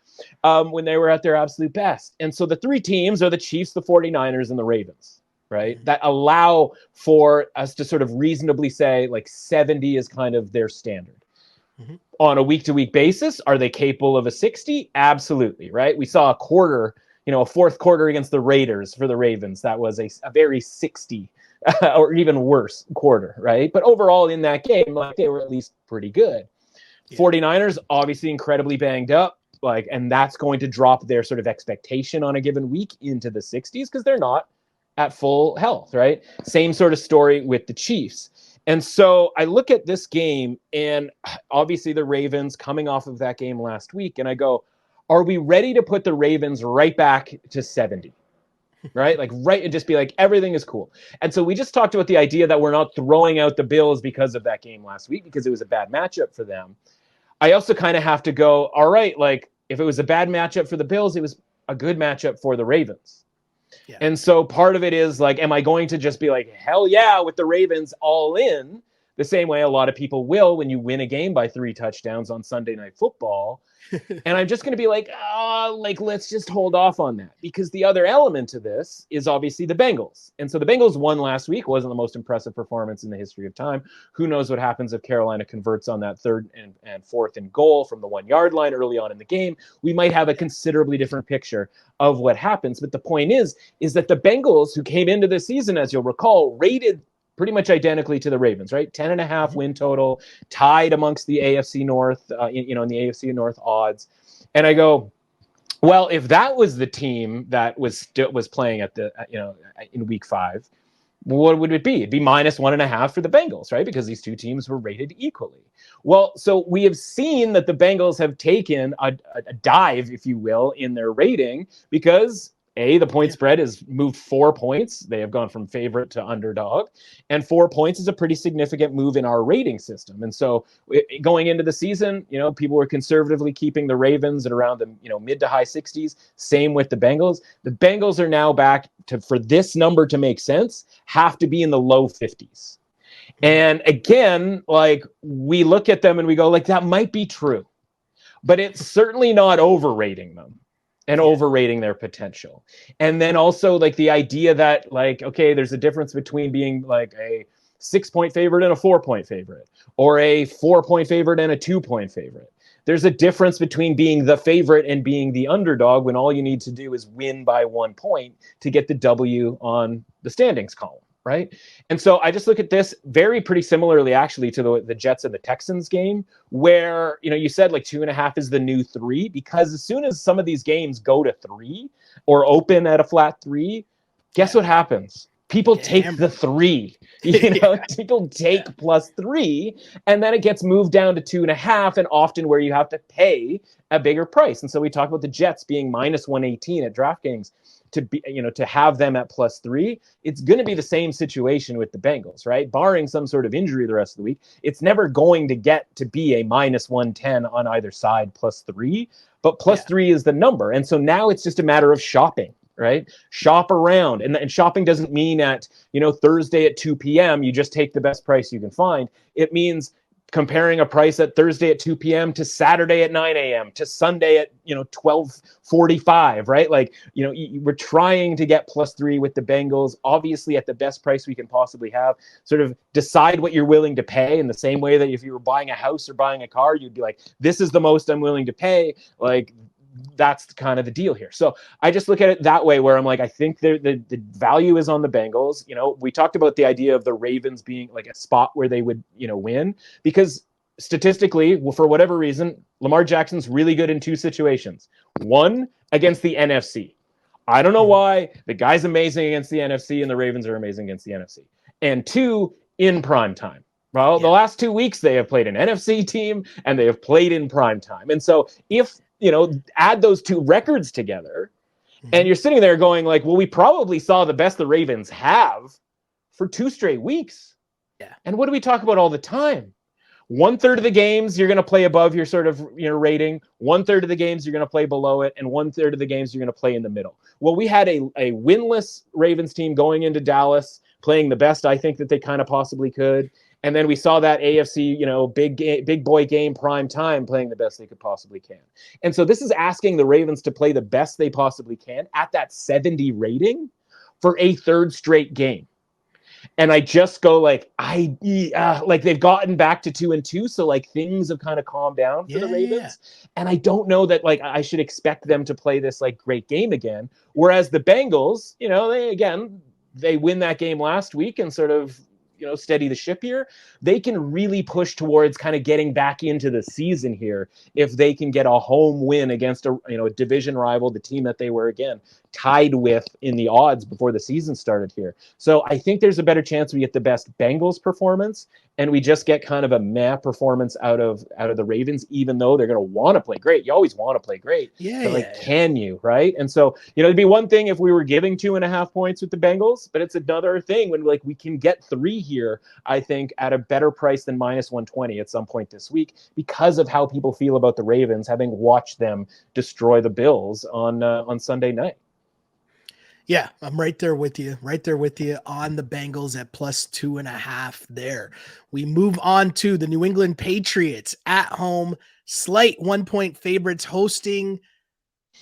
when they were at their absolute best. And so the 3 teams are the Chiefs, the 49ers, and the Ravens. Right, that allow for us to sort of reasonably say like 70 is kind of their standard. Mm-hmm. On a week-to-week basis, are they capable of a 60? Absolutely, right? We saw a quarter, a fourth quarter against the Raiders for the Ravens. That was a very 60 or even worse quarter, right? But overall in that game, like they were at least pretty good. Yeah. 49ers, obviously incredibly banged up, and that's going to drop their sort of expectation on a given week into the 60s because they're not at full health, right? Same sort of story with the Chiefs. And so I look at this game and obviously the Ravens coming off of that game last week. And I go, are we ready to put the Ravens right back to 70? Right? And just be like, everything is cool. And so we just talked about the idea that we're not throwing out the Bills because of that game last week, because it was a bad matchup for them. I also kind of have to go, all right, if it was a bad matchup for the Bills, it was a good matchup for the Ravens. Yeah. And so part of it is am I going to just be like, hell yeah, with the Ravens all in, the same way a lot of people will when you win a game by 3 touchdowns on Sunday Night Football. And I'm just going to be like, let's just hold off on that. Because the other element to this is obviously the Bengals. And so the Bengals won last week. Wasn't the most impressive performance in the history of time. Who knows what happens if Carolina converts on that 3rd and 4th and goal from the 1-yard line early on in the game. We might have a considerably different picture of what happens. But the point is that the Bengals, who came into the season, as you'll recall, rated pretty much identically to the Ravens, right? 10.5 win total, tied amongst the AFC North, in the AFC North odds. And I go, well, if that was the team that was playing at the, in week 5, what would it be? It'd be -1.5 for the Bengals, right? Because these 2 teams were rated equally. Well, so we have seen that the Bengals have taken a dive, if you will, in their rating because the point spread has moved 4 points. They have gone from favorite to underdog, and 4 points is a pretty significant move in our rating system. And so going into the season, people were conservatively keeping the Ravens at around the, mid to high 60s. Same with the Bengals. The Bengals are now back to, for this number to make sense, have to be in the low 50s. And again, we look at them and we go that might be true, but it's certainly not overrating them. and overrating their potential. And then also like the idea that like, okay, there's a difference between being like a 6-point favorite and a 4-point favorite, or a 4-point favorite and a 2-point favorite. There's a difference between being the favorite and being the underdog when all you need to do is win by 1 point to get the W on the standings column. Right. And so I just look at this pretty similarly, actually, to the Jets and the Texans game, where, you said like 2.5 is the new 3, because as soon as some of these games go to 3 or open at a flat 3, guess what happens? People take the 3, people take +3, and then it gets moved down to 2.5, and often where you have to pay a bigger price. And so we talk about the Jets being -118 at DraftKings. To have them at +3, it's going to be the same situation with the Bengals, right? Barring some sort of injury the rest of the week, it's never going to get to be a -110 on either side +3, but +3 is the number. And so now it's just a matter of shopping, right? Shop around. And shopping doesn't mean at, Thursday at 2 p.m., you just take the best price you can find. It means comparing a price at Thursday at 2 p.m. to Saturday at 9 a.m. to Sunday at 12:45, right? Like, we're trying to get +3 with the Bengals, obviously at the best price we can possibly have. Sort of decide what you're willing to pay in the same way that if you were buying a house or buying a car, you'd be like, this is the most I'm willing to pay. Like, that's kind of the deal here. So I just look at it that way, where I'm like, I think the value is on the Bengals. We talked about the idea of the Ravens being like a spot where they would, win, because statistically, for whatever reason, Lamar Jackson's really good in 2 situations. One, against the NFC. I don't know why. The guy's amazing against the NFC, and the Ravens are amazing against the NFC. And 2, in prime time. Well, the last 2 weeks, they have played an NFC team, and they have played in prime time. And so if add those 2 records together, and you're sitting there going like, well, we probably saw the best the Ravens have for 2 straight weeks. Yeah. And what do we talk about all the time? 1/3 of the games you're going to play above your sort of rating. 1/3 of the games you're going to play below it, and 1/3 of the games you're going to play in the middle. Well, we had a winless Ravens team going into Dallas, playing the best I think that they kind of possibly could. And then we saw that AFC, big boy game, prime time, playing the best they could possibly can. And so this is asking the Ravens to play the best they possibly can at that 70 rating for a 3rd straight game. And I just go like, like they've gotten back to 2-2, so like things have kind of calmed down for the Ravens. And I don't know that like I should expect them to play this like great game again. Whereas the Bengals, they win that game last week and sort of steady the ship here. They can really push towards kind of getting back into the season here if they can get a home win against a division rival, the team that they were again tied with in the odds before the season started here. So I think there's a better chance we get the best Bengals performance, and we just get kind of a meh performance out of the Ravens, even though they're going to want to play great. You always want to play great. Can you, right? And so, it'd be one thing if we were giving 2.5 points with the Bengals, but it's another thing when like we can get 3 here, I think, at a better price than -120 at some point this week, because of how people feel about the Ravens, having watched them destroy the Bills on Sunday night. Yeah, I'm right there with you on the Bengals at +2.5 there. We move on to the New England Patriots at home, slight 1-point favorites hosting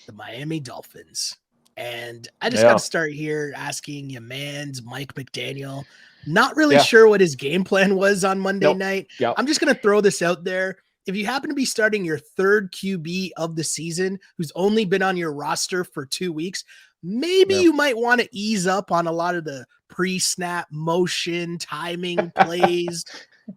the Miami Dolphins. And I just got to start here asking you, Mike McDaniel, not really sure what his game plan was on Monday night. I'm just going to throw this out there. If you happen to be starting your 3rd QB of the season, who's only been on your roster for 2 weeks, maybe you might want to ease up on a lot of the pre-snap motion timing plays,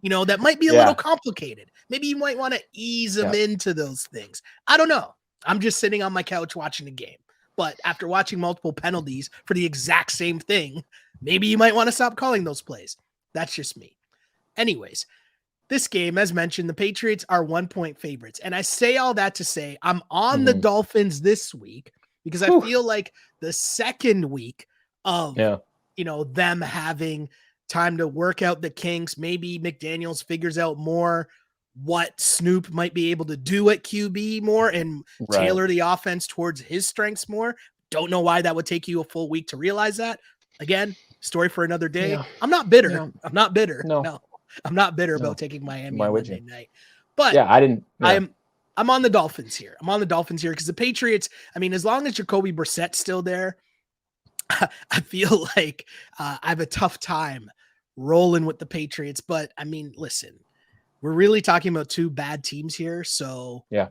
that might be a little complicated. Maybe you might want to ease them into those things. I don't know. I'm just sitting on my couch watching the game. But after watching multiple penalties for the exact same thing, maybe you might want to stop calling those plays. That's just me. Anyways, this game, as mentioned, the Patriots are 1-point favorites. And I say all that to say I'm on the Dolphins this week because I feel like the second week of, them having time to work out the kinks, maybe McDaniels figures out more what Snoop might be able to do at QB more and tailor the offense towards his strengths more. Don't know why that would take you a full week to realize that. Again, story for another day. Yeah. I'm not bitter. No. I'm not bitter. No. I'm not bitter about taking Miami on Monday night. But I didn't. Yeah. I'm on the Dolphins here. Because the Patriots, I mean, as long as Jacoby Brissett's still there, I feel like I have a tough time rolling with the Patriots. But I mean, listen, we're really talking about two bad teams here. So yeah,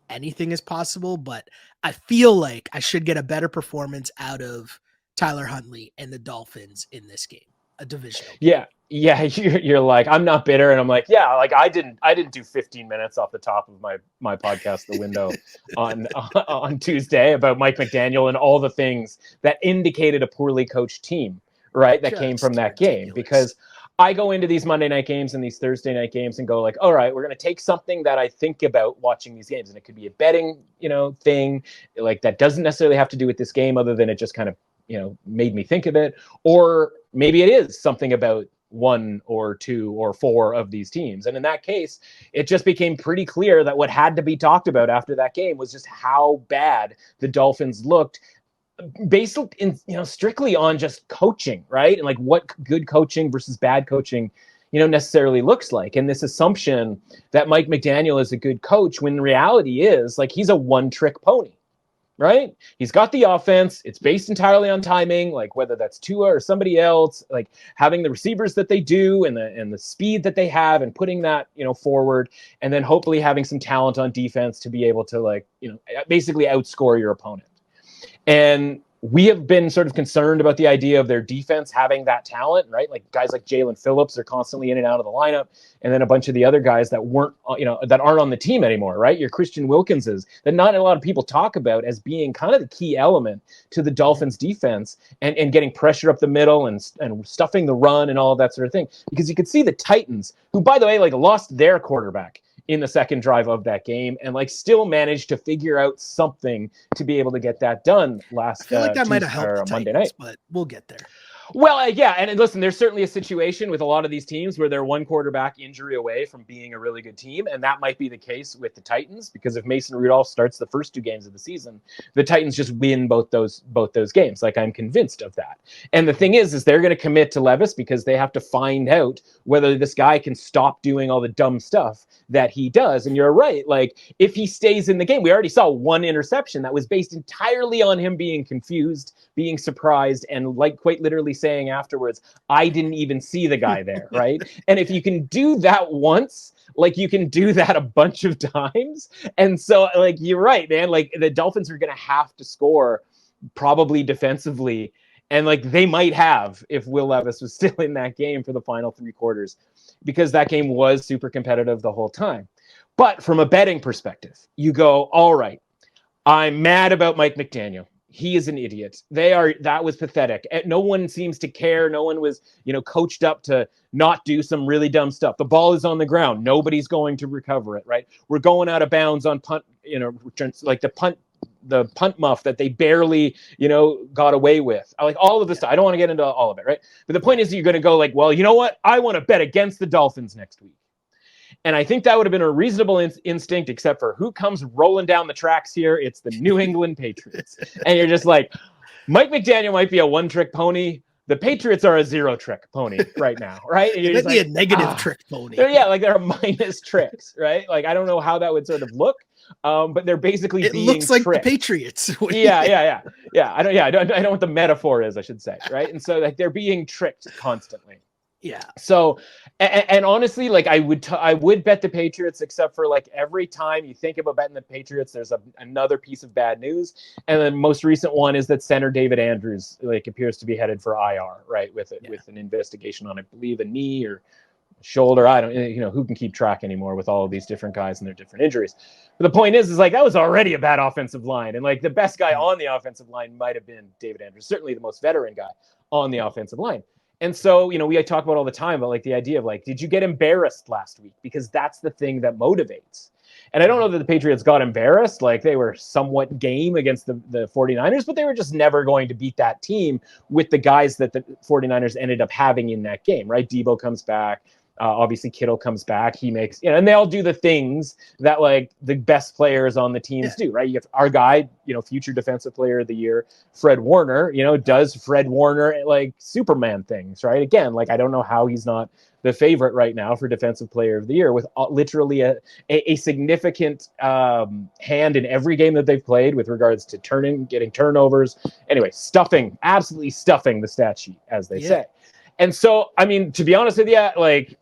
anything is possible. But I feel like I should get a better performance out of Tyler Huntley and the Dolphins in this game, a divisional game. Yeah, you're like, I'm not bitter, and I'm like, yeah, like I didn't do 15 minutes off the top of my podcast, The Window, on Tuesday about Mike McDaniel and all the things that indicated a poorly coached team, right? That came from that game, because I go into these Monday night games and these Thursday night games and go like, all right, we're going to take something that I think about watching these games, and it could be a betting, thing, like that doesn't necessarily have to do with this game, other than it just kind of, made me think of it, or maybe it is something about one or two or four of these teams. And in that case, it just became pretty clear that what had to be talked about after that game was just how bad the Dolphins looked, based in, strictly on just coaching, right? And like what good coaching versus bad coaching, necessarily looks like. And this assumption that Mike McDaniel is a good coach, when the reality is like he's a one-trick pony. Right? He's got the offense. It's based entirely on timing, like whether that's Tua or somebody else, like having the receivers that they do and the speed that they have and putting that, forward, and then hopefully having some talent on defense to be able to basically outscore your opponent. And we have been sort of concerned about the idea of their defense having that talent, right? Like guys like Jalen Phillips are constantly in and out of the lineup. And then a bunch of the other guys that weren't, that aren't on the team anymore, right? Your Christian Wilkinses, that not a lot of people talk about as being kind of the key element to the Dolphins defense and getting pressure up the middle and stuffing the run and all of that sort of thing. Because you could see the Titans, who, by the way, lost their quarterback in the second drive of that game, and still managed to figure out something to be able to get that done last. I feel like that might have helped the Monday Titans, night, but we'll get there. Well, yeah, and listen, there's certainly a situation with a lot of these teams where they're one quarterback injury away from being a really good team, and that might be the case with the Titans, because if Mason Rudolph starts the first two games of the season, the Titans just win both those games. Like, I'm convinced of that. And the thing is they're going to commit to Levis because they have to find out whether this guy can stop doing all the dumb stuff that he does. And you're right, like if he stays in the game, we already saw one interception that was based entirely on him being confused, being surprised, and quite literally saying afterwards, I didn't even see the guy there, right? And if you can do that once, you can do that a bunch of times. And so, you're right, man. The Dolphins are going to have to score, probably defensively. And they might have if Will Levis was still in that game for the final three quarters, because that game was super competitive the whole time. But from a betting perspective, you go, all right, I'm mad about Mike McDaniel. He is an idiot. That was pathetic. No one seems to care. No one was, coached up to not do some really dumb stuff. The ball is on the ground. Nobody's going to recover it, right? We're going out of bounds on punt, returns, like the punt muff that they barely, got away with. All of this stuff. I don't want to get into all of it, right? But the point is, you're going to go well, you know what? I want to bet against the Dolphins next week. And I think that would have been a reasonable instinct, except for who comes rolling down the tracks here? It's the New England Patriots. And you're just like, Mike McDaniel might be a one-trick pony. The Patriots are a zero-trick pony right now, right? It might be a negative trick pony. They're minus tricks, right? I don't know how that would sort of look, but they're basically it being looks like tricked. The Patriots. Yeah. I don't know what the metaphor is, I should say, right? And so they're being tricked constantly. Yeah. So, and honestly, I would bet the Patriots, except for every time you think about betting the Patriots, there's another piece of bad news. And the most recent one is that center David Andrews appears to be headed for IR, right? With an investigation on, I believe, a knee or shoulder. I don't, who can keep track anymore with all of these different guys and their different injuries. But the point is that was already a bad offensive line. And the best guy on the offensive line might have been David Andrews, certainly the most veteran guy on the offensive line. And so, we talk about all the time about the idea of did you get embarrassed last week? Because that's the thing that motivates. And I don't know that the Patriots got embarrassed. They were somewhat game against the 49ers, but they were just never going to beat that team with the guys that the 49ers ended up having in that game, right? Debo comes back. Obviously, Kittle comes back. He makes, and they all do the things that the best players on the teams do, right? You have our guy, future defensive player of the year, Fred Warner, does Fred Warner Superman things, right? Again, I don't know how he's not the favorite right now for Defensive Player of the Year, with literally a significant hand in every game that they've played with regards to getting turnovers. Anyway, absolutely stuffing the stat sheet, as they say. And so, I mean, to be honest with you, like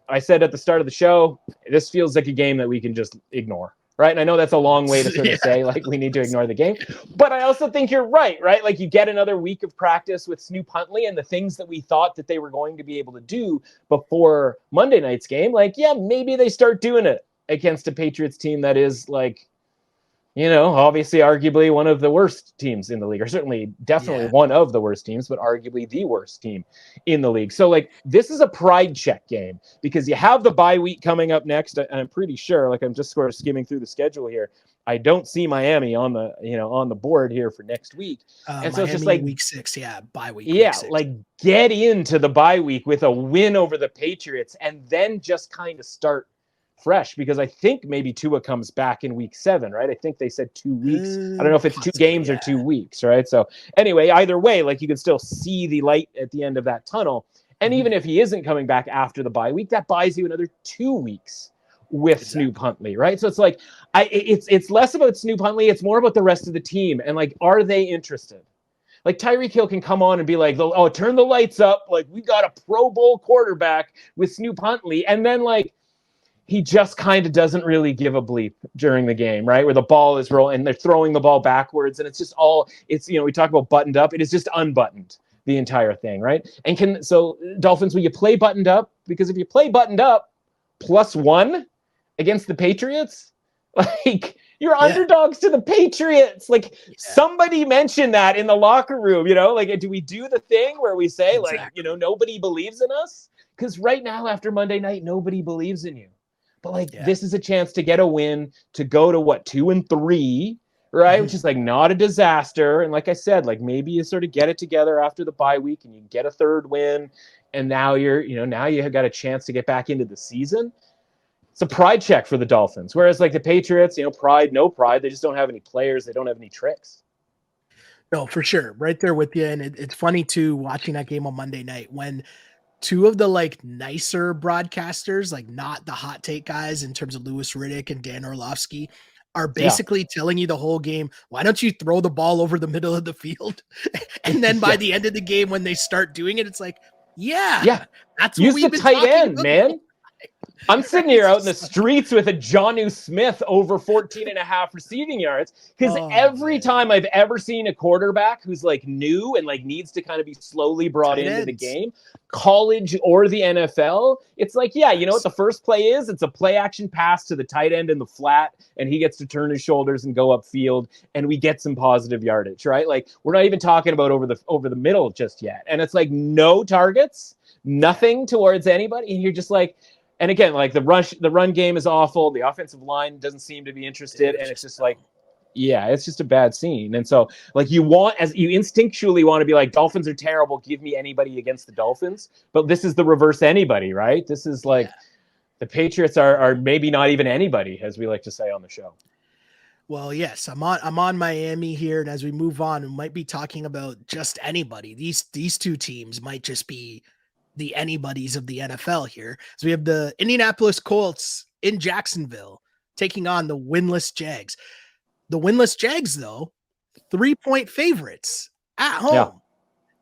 I said at the start of the show, this feels like a game that we can just ignore. Right. And I know that's a long way to sort of say, like, we need to ignore the game. But I also think you're right. Like, you get another week of practice with Snoop Huntley and the things that we thought that they were going to be able to do before Monday night's game. Like, yeah, maybe they start doing it against a Patriots team that is, like, you know, obviously arguably one of the worst teams in the league, or definitely one of the worst teams, but arguably the worst team in the league. So, like, this is a pride check game because you have the bye week coming up next. And I'm pretty sure, like, I'm just sort of skimming through the schedule here, I don't see Miami on the board here for next week. And so Miami, it's just like week 6. Yeah. Bye week. Yeah. Week 6. Like, get into the bye week with a win over the Patriots and then just kind of start fresh, because I think maybe Tua comes back in week 7, right? I think they said 2 weeks. I don't know if it's possibly 2 games or 2 weeks, right? So anyway, either way, like, you can still see the light at the end of that tunnel. And even if he isn't coming back after the bye week, that buys you another 2 weeks with Snoop Huntley, right? So it's like, it's less about Snoop Huntley. It's more about the rest of the team. And, like, are they interested? Like, Tyreek Hill can come on and be like, oh, turn the lights up. Like, we got a Pro Bowl quarterback with Snoop Huntley. And then, like, he just kind of doesn't really give a bleep during the game, right? Where the ball is rolling and they're throwing the ball backwards, and it's just we talk about buttoned up. It is just unbuttoned, the entire thing, right? And so Dolphins, will you play buttoned up? Because if you play buttoned up +1 against the Patriots, like, you're underdogs to the Patriots. Like, somebody mentioned that in the locker room, like, do we do the thing where we say, like, nobody believes in us? Because right now, after Monday night, nobody believes in you. But, like, this is a chance to get a win, to go to 2-3, right? Which is, like, not a disaster. And like I said, like, maybe you sort of get it together after the bye week and you get a third win. And now now you have got a chance to get back into the season. It's a pride check for the Dolphins. Whereas, like, the Patriots, pride, no pride. They just don't have any players. They don't have any tricks. No, for sure. Right there with you. And it's funny too, watching that game on Monday night when 2 of the, like, nicer broadcasters, like, not the hot take guys in terms of Louis Riddick and Dan Orlovsky, are basically telling you the whole game, why don't you throw the ball over the middle of the field? And then by the end of the game, when they start doing it, it's like, that's what we've been talking about. Use the tight end, man. I'm sitting here out in the streets with a Jonnu Smith over 14.5 receiving yards, because every time I've ever seen a quarterback who's, like, new and, like, needs to kind of be slowly brought into the game, college or the NFL, it's like, you know what the first play is? It's a play action pass to the tight end in the flat, and he gets to turn his shoulders and go upfield, and we get some positive yardage, right? Like, we're not even talking about over the middle just yet. And it's like, no targets, nothing towards anybody, and you're just like. And again, like, the run game is awful. The offensive line doesn't seem to be interested. And it's just like, it's just a bad scene. And so, like, you instinctually want to be like, Dolphins are terrible. Give me anybody against the Dolphins. But this is the reverse anybody, right? This is like the Patriots are maybe not even anybody, as we like to say on the show. Well, yes, I'm on Miami here. And as we move on, we might be talking about just anybody. These 2 teams might just be the anybody's of the NFL here. So we have the Indianapolis Colts in Jacksonville taking on the winless Jags. The winless Jags, though, 3-point favorites at home. Yeah.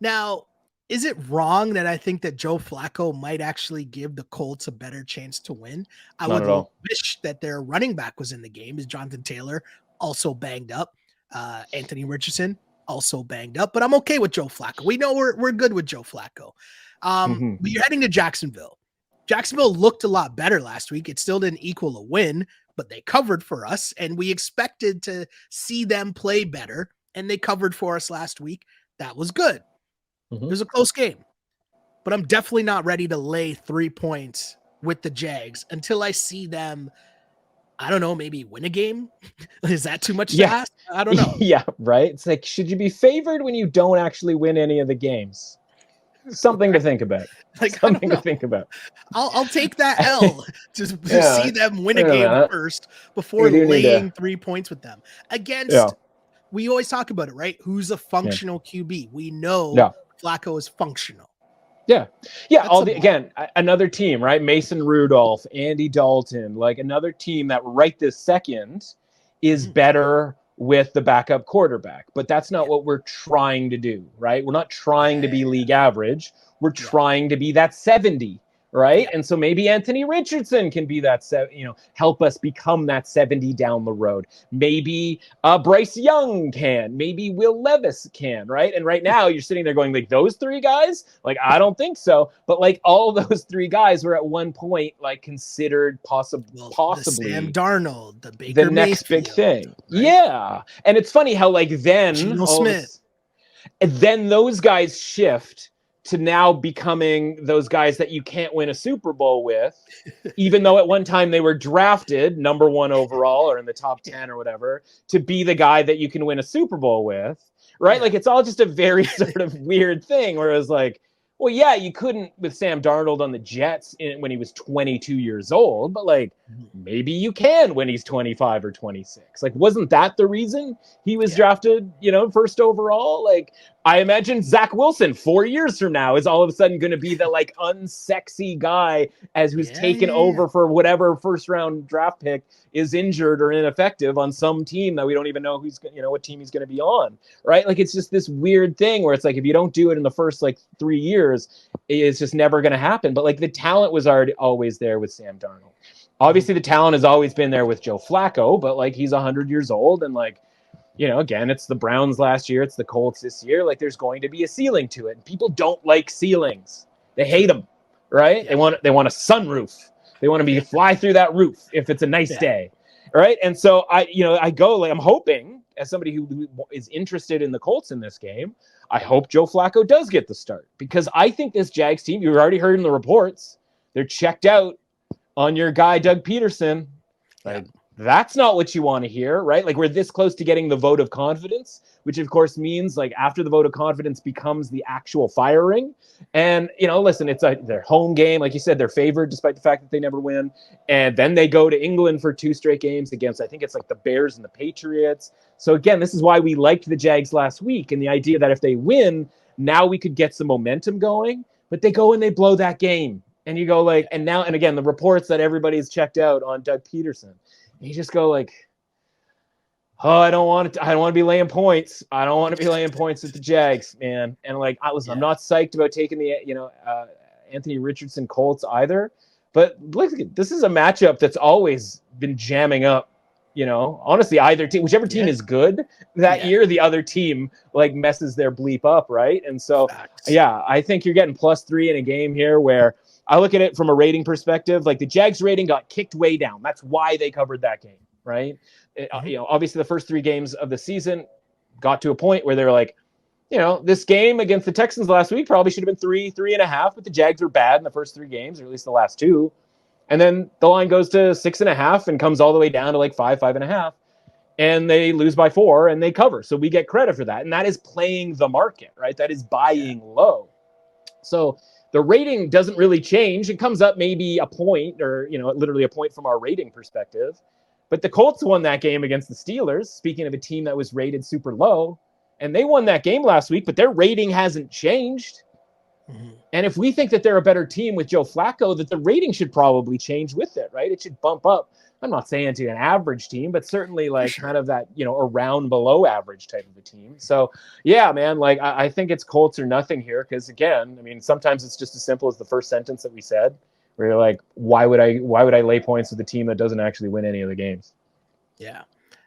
Now, is it wrong that I think that Joe Flacco might actually give the Colts a better chance to win? I would wish that their running back was in the game. Is Jonathan Taylor also banged up? Anthony Richardson also banged up, but I'm okay with Joe Flacco. We know we're good with Joe Flacco. But you're heading to Jacksonville. Jacksonville looked a lot better last week. It still didn't equal a win, but they covered for us, and we expected to see them play better, and they covered for us last week. That was good. It was a close game, but I'm definitely not ready to lay 3 points with the Jags until I see them, I don't know, maybe win a game. Is that too much to ask? I don't know. Yeah, right. It's like, should you be favored when you don't actually win any of the games? Something to think about. Like, something to think about. I'll take that L to see them win a game first before laying 3 points with them. Against, we always talk about it, right? Who's a functional QB? We know Flacco is functional. Yeah. That's Another team, right? Mason Rudolph, Andy Dalton, like another team that right this second is better with the backup quarterback. But that's not what we're trying to do, right? We're not trying to be league average. We're trying to be that 70, right? And so maybe Anthony Richardson can be that, help us become that 70 down the road. Maybe Bryce Young can. Maybe Will Levis can, right? And right now you're sitting there going, like, those three guys? Like, I don't think so. But like all those three guys were at one point like considered possibly the Sam Darnold, the Baker the next Mayfield, big thing. Right? Yeah. And it's funny how like then Geno Smith. And then those guys shift to now becoming those guys that you can't win a Super Bowl with, even though at one time they were drafted number 1 overall or in the top 10 or whatever, to be the guy that you can win a Super Bowl with, right? Like it's all just a very sort of weird thing where it was like, well, yeah, you couldn't with Sam Darnold on the Jets when he was 22 years old, but like maybe you can when he's 25 or 26. Like, wasn't that the reason he was drafted, first overall? Like, I imagine Zach Wilson 4 years from now is all of a sudden going to be the like unsexy guy who's taken over for whatever first round draft pick is injured or ineffective on some team that we don't even know what team he's going to be on, right? Like, it's just this weird thing where it's like, if you don't do it in the first like 3 years, it's just never going to happen. But like the talent was always there with Sam Darnold. Obviously the talent has always been there with Joe Flacco, but like he's 100 years old and like, again, it's the Browns last year, it's the Colts this year. Like there's going to be a ceiling to it. And people don't like ceilings. They hate them, right? They want a sunroof. They want to fly through that roof if it's a nice day, right? And so I go like I'm hoping, as somebody who is interested in the Colts in this game, I hope Joe Flacco does get the start, because I think this Jags team, you've already heard in the reports, they're checked out on your guy Doug Peterson. Like that's not what you want to hear, right? Like we're this close to getting the vote of confidence, which of course means like after the vote of confidence becomes the actual firing. And listen, it's their home game, like you said, they're favored despite the fact that they never win. And then they go to England for 2 straight games against, I think it's like the Bears and the Patriots. So again, this is why we liked the Jags last week, and the idea that if they win, now we could get some momentum going. But they go and they blow that game, and you go like, and again, the reports that everybody's checked out on Doug Peterson. You just go like, oh, I don't want to be laying points. I don't want to be laying points with the Jags, man. And like, I'm not psyched about taking the Anthony Richardson Colts either. But look, this is a matchup that's always been jamming up. Honestly, either team, whichever team is good that year, the other team like messes their bleep up, right? And so, I think you're getting +3 in a game here where I look at it from a rating perspective. Like the Jags rating got kicked way down. That's why they covered that game, right? Obviously the first 3 games of the season got to a point where they're like, this game against the Texans last week probably should have been 3.5, but the Jags were bad in the first 3 games, or at least the last 2. And then the line goes to 6.5 and comes all the way down to like 5.5. And they lose by 4 and they cover. So we get credit for that. And that is playing the market, right? That is buying low. So the rating doesn't really change. It comes up maybe a point or, literally a point from our rating perspective. But the Colts won that game against the Steelers, speaking of a team that was rated super low. And they won that game last week, but their rating hasn't changed. And if we think that they're a better team with Joe Flacco, that the rating should probably change with it, right? It should bump up. I'm not saying to an average team, but certainly like kind of that, around below average type of a team. So yeah, man, like I think it's Colts or nothing here. Cause again, I mean, sometimes it's just as simple as the first sentence that we said, where you're like, why would I lay points with a team that doesn't actually win any of the games? Yeah.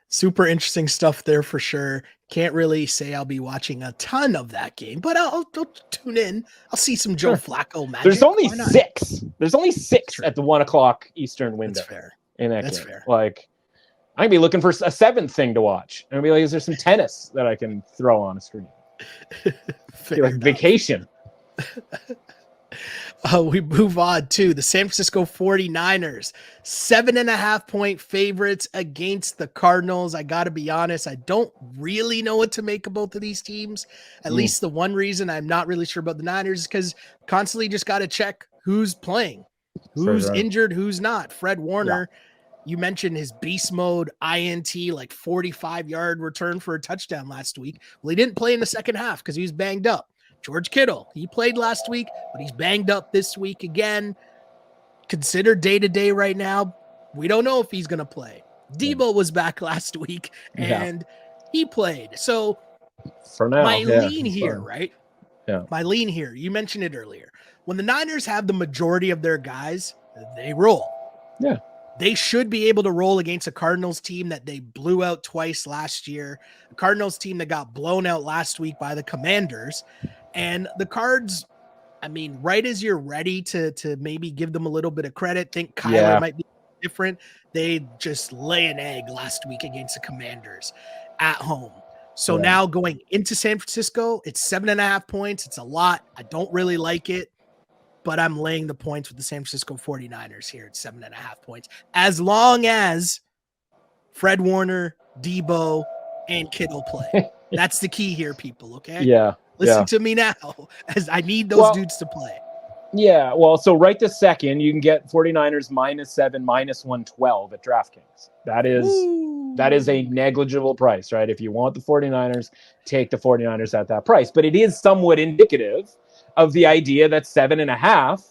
Super interesting stuff there for sure. Can't really say I'll be watching a ton of that game, but I'll tune in. I'll see some Joe Flacco magic. There's only 6. There's only 6 at the 1:00 Eastern window. That's fair. In that That's game. fair. Like, I'm gonna be looking for a 7th thing to watch. And I'll be like, is there some tennis that I can throw on a screen? Like vacation. We move on to the San Francisco 49ers, 7.5-point favorites against the Cardinals. I got to be honest, I don't really know what to make of both of these teams. At least the one reason I'm not really sure about the Niners is because constantly just got to check who's playing, who's injured, who's not. Fred Warner, you mentioned his beast mode INT, like 45-yard return for a touchdown last week. Well, he didn't play in the second half because he was banged up. George Kittle. He played last week, but he's banged up this week again. Considered day-to-day right now. We don't know if he's going to play. Debo was back last week, and he played. So for now, my lean here, fine. right? Yeah. My lean here, you mentioned it earlier. When the Niners have the majority of their guys, they roll. Yeah. They should be able to roll against a Cardinals team that they blew out twice last year, a Cardinals team that got blown out last week by the Commanders. And the Cards, I mean, right as you're ready to maybe give them a little bit of credit, think Kyler might be different, they just lay an egg last week against the Commanders at home. So now going into San Francisco, it's 7.5 points. It's a lot. I don't really like it, but I'm laying the points with the San Francisco 49ers here at 7.5 points, as long as Fred Warner, Debo, and Kittle play. That's the key here, people, okay? Yeah. Listen to me now, as I need those dudes to play. Yeah, well, so right this second, you can get 49ers -7, -112 at DraftKings. That is a negligible price, right? If you want the 49ers, take the 49ers at that price. But it is somewhat indicative of the idea that 7.5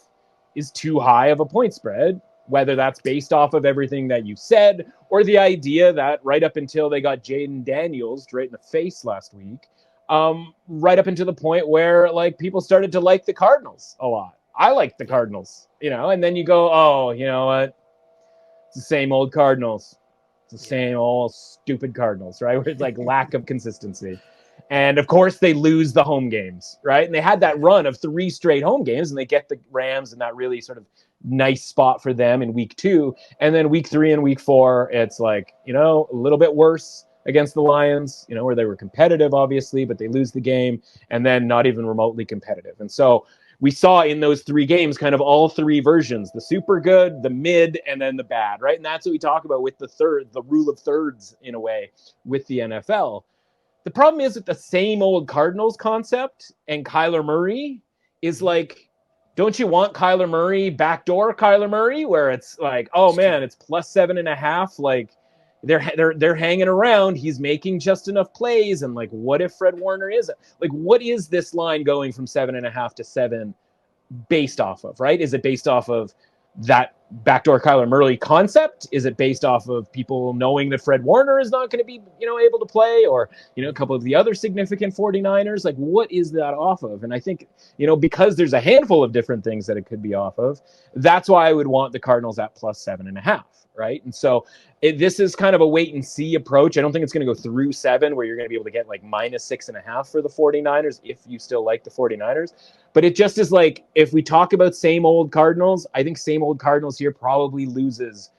is too high of a point spread, whether that's based off of everything that you said, or the idea that right up until they got Jaden Daniels right in the face last week, right up until the point where like people started to like the Cardinals a lot. I like the Cardinals, and then you go, oh, you know what? It's the same old Cardinals. It's the same old stupid Cardinals, right? Where it's like lack of consistency. And of course they lose the home games, right? And they had that run of 3 straight home games, and they get the Rams in that really sort of nice spot for them in week 2. And then week 3 and week 4, it's like, a little bit worse against the Lions, where they were competitive, obviously, but they lose the game, and then not even remotely competitive. And so we saw in those 3 games kind of all 3 versions, the super good, the mid, and then the bad, right? And that's what we talk about with the rule of thirds in a way with the NFL. The problem is with the same old Cardinals concept and Kyler Murray is like, don't you want Kyler Murray, backdoor Kyler Murray, where it's like, oh man, it's +7.5, like they're hanging around. He's making just enough plays. And like, what if Fred Warner isn't? Like, what is this line going from 7.5 to 7 based off of, right? Is it based off of that backdoor Kyler Murray concept? Is it based off of people knowing that Fred Warner is not going to be, able to play, or, a couple of the other significant 49ers? Like, what is that off of? And I think, because there's a handful of different things that it could be off of, that's why I would want the Cardinals at +7.5, right? And so this is kind of a wait and see approach. I don't think it's going to go through 7 where you're going to be able to get like -6.5 for the 49ers if you still like the 49ers. But it just is like, if we talk about same old Cardinals, I think same old Cardinals here probably loses,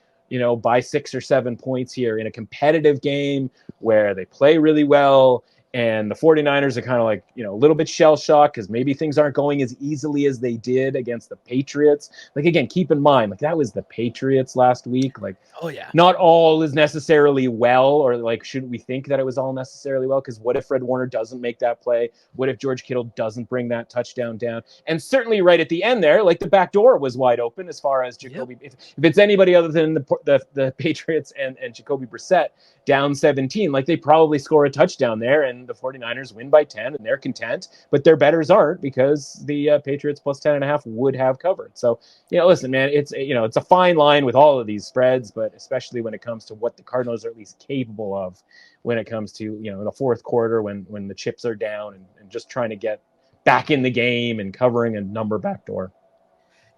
by 6 or 7 points here in a competitive game where they play really well. And the 49ers are kind of like, a little bit shell-shocked because maybe things aren't going as easily as they did against the Patriots. Like, again, keep in mind, like, that was the Patriots last week. Like, oh yeah, not all is necessarily well, or like, shouldn't we think that it was all necessarily well? Because what if Fred Warner doesn't make that play? What if George Kittle doesn't bring that touchdown down? And certainly right at the end there, like the back door was wide open as far as Jacoby. If it's anybody other than the Patriots and Jacoby Brissett down 17, like they probably score a touchdown there and the 49ers win by 10 and they're content, but their bettors aren't because the Patriots +10.5 would have covered. So, listen, man, it's a fine line with all of these spreads, but especially when it comes to what the Cardinals are at least capable of when it comes to, the fourth quarter when the chips are down and just trying to get back in the game and covering a number backdoor.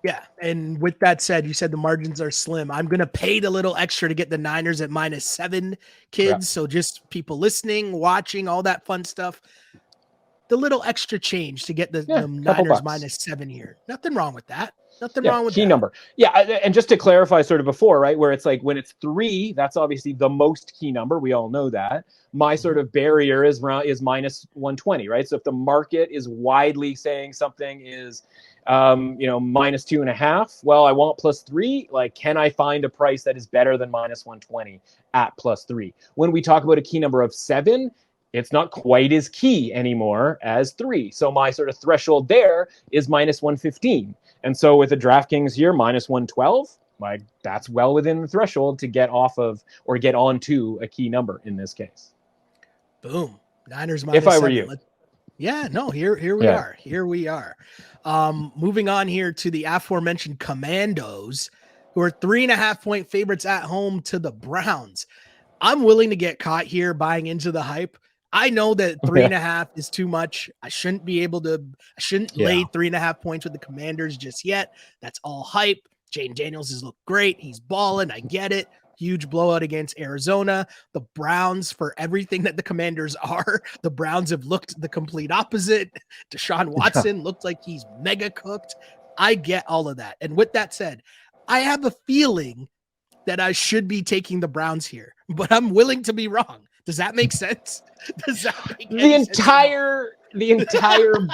Yeah, and with that said, you said the margins are slim. I'm going to pay the little extra to get the Niners at -7, kids. Yeah. So just people listening, watching, all that fun stuff. The little extra change to get the Niners -7 here. Nothing wrong with that. Nothing wrong with key that. number. Yeah, and just to clarify sort of before, right, where it's like when it's 3, that's obviously the most key number. We all know that. My sort of barrier is -120, right? So if the market is widely saying something is -2.5, well, I want +3. Like, can I find a price that is better than -120 at +3? When we talk about a key number of 7, it's not quite as key anymore as 3. So my sort of threshold there is -115. And so with the DraftKings here, -112, like that's well within the threshold to get off of or get onto a key number in this case. Boom. Niners if I were -7. you. Yeah, no, here we Yeah. are. Here we are. Moving on here to the aforementioned Commandos, who are 3.5-point favorites at home to the Browns. I'm willing to get caught here buying into the hype. I know that three Yeah. and a half is too much. I shouldn't lay 3.5 points with the Commanders just yet. That's all hype. Jaden Daniels has looked great. He's balling. I get it. Huge blowout against Arizona. The Browns, for everything that the Commanders are, the Browns have looked the complete opposite. Deshaun Watson looked like he's mega cooked. I get all of that. And with that said, I have a feeling that I should be taking the Browns here, but I'm willing to be wrong. Does that make sense? Does that make the entire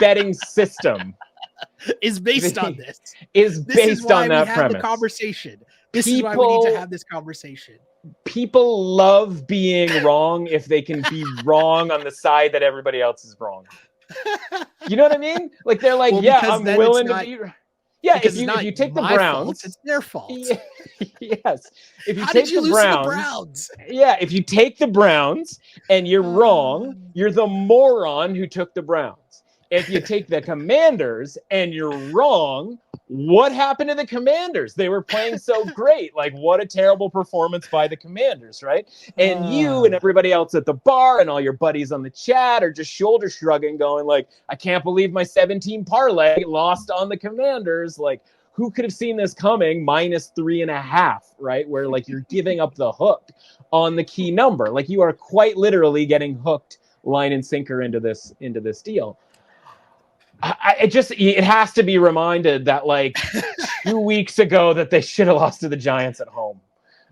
betting system is based on this. Is based on that premise. The conversation. This is why we need to have this conversation. People love being wrong if they can be wrong on the side that everybody else is wrong. You know what I mean? Like they're like, well, yeah, I'm willing to be. Yeah, if you take the Browns, fault, it's their fault. Yes. If you How take did you the lose Browns, to the Browns? Yeah, if you take the Browns and you're wrong, you're the moron who took the Browns. If you take the Commanders and you're wrong, what happened to the Commanders? They were playing so great. Like, what a terrible performance by the Commanders, right? And you and everybody else at the bar and all your buddies on the chat are just shoulder shrugging, going like, I can't believe my 17 parlay lost on the Commanders. Like, who could have seen this coming? -3.5, right? Where like you're giving up the hook on the key number. Like you are quite literally getting hooked line and sinker into this deal. It has to be reminded that like 2 weeks ago that they should have lost to the Giants at home.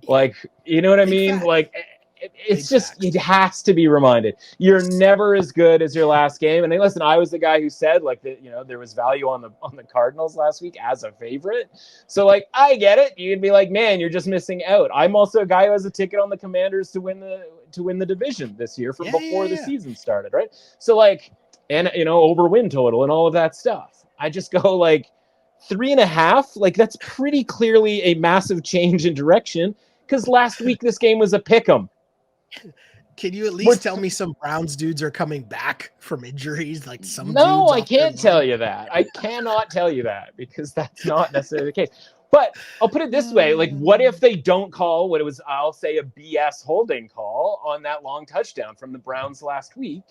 Like, you know what I mean? Like it's just, it has to be reminded. You're never as good as your last game. And listen, I was the guy who said like that, you know, there was value on the Cardinals last week as a favorite. So like, I get it. You'd be like, man, you're just missing out. I'm also a guy who has a ticket on the Commanders to win the division this year from before the season started. Right. So like, and, you know, over win total and all of that stuff. I just go like 3.5. Like that's pretty clearly a massive change in direction because last week this game was a pick 'em. Can you at least tell me some Browns dudes are coming back from injuries? Like some No, dudes I can't tell you that. I cannot tell you that because that's not necessarily the case. But I'll put it this way. Like, what if they don't call what it was, I'll say, a BS holding call on that long touchdown from the Browns last week?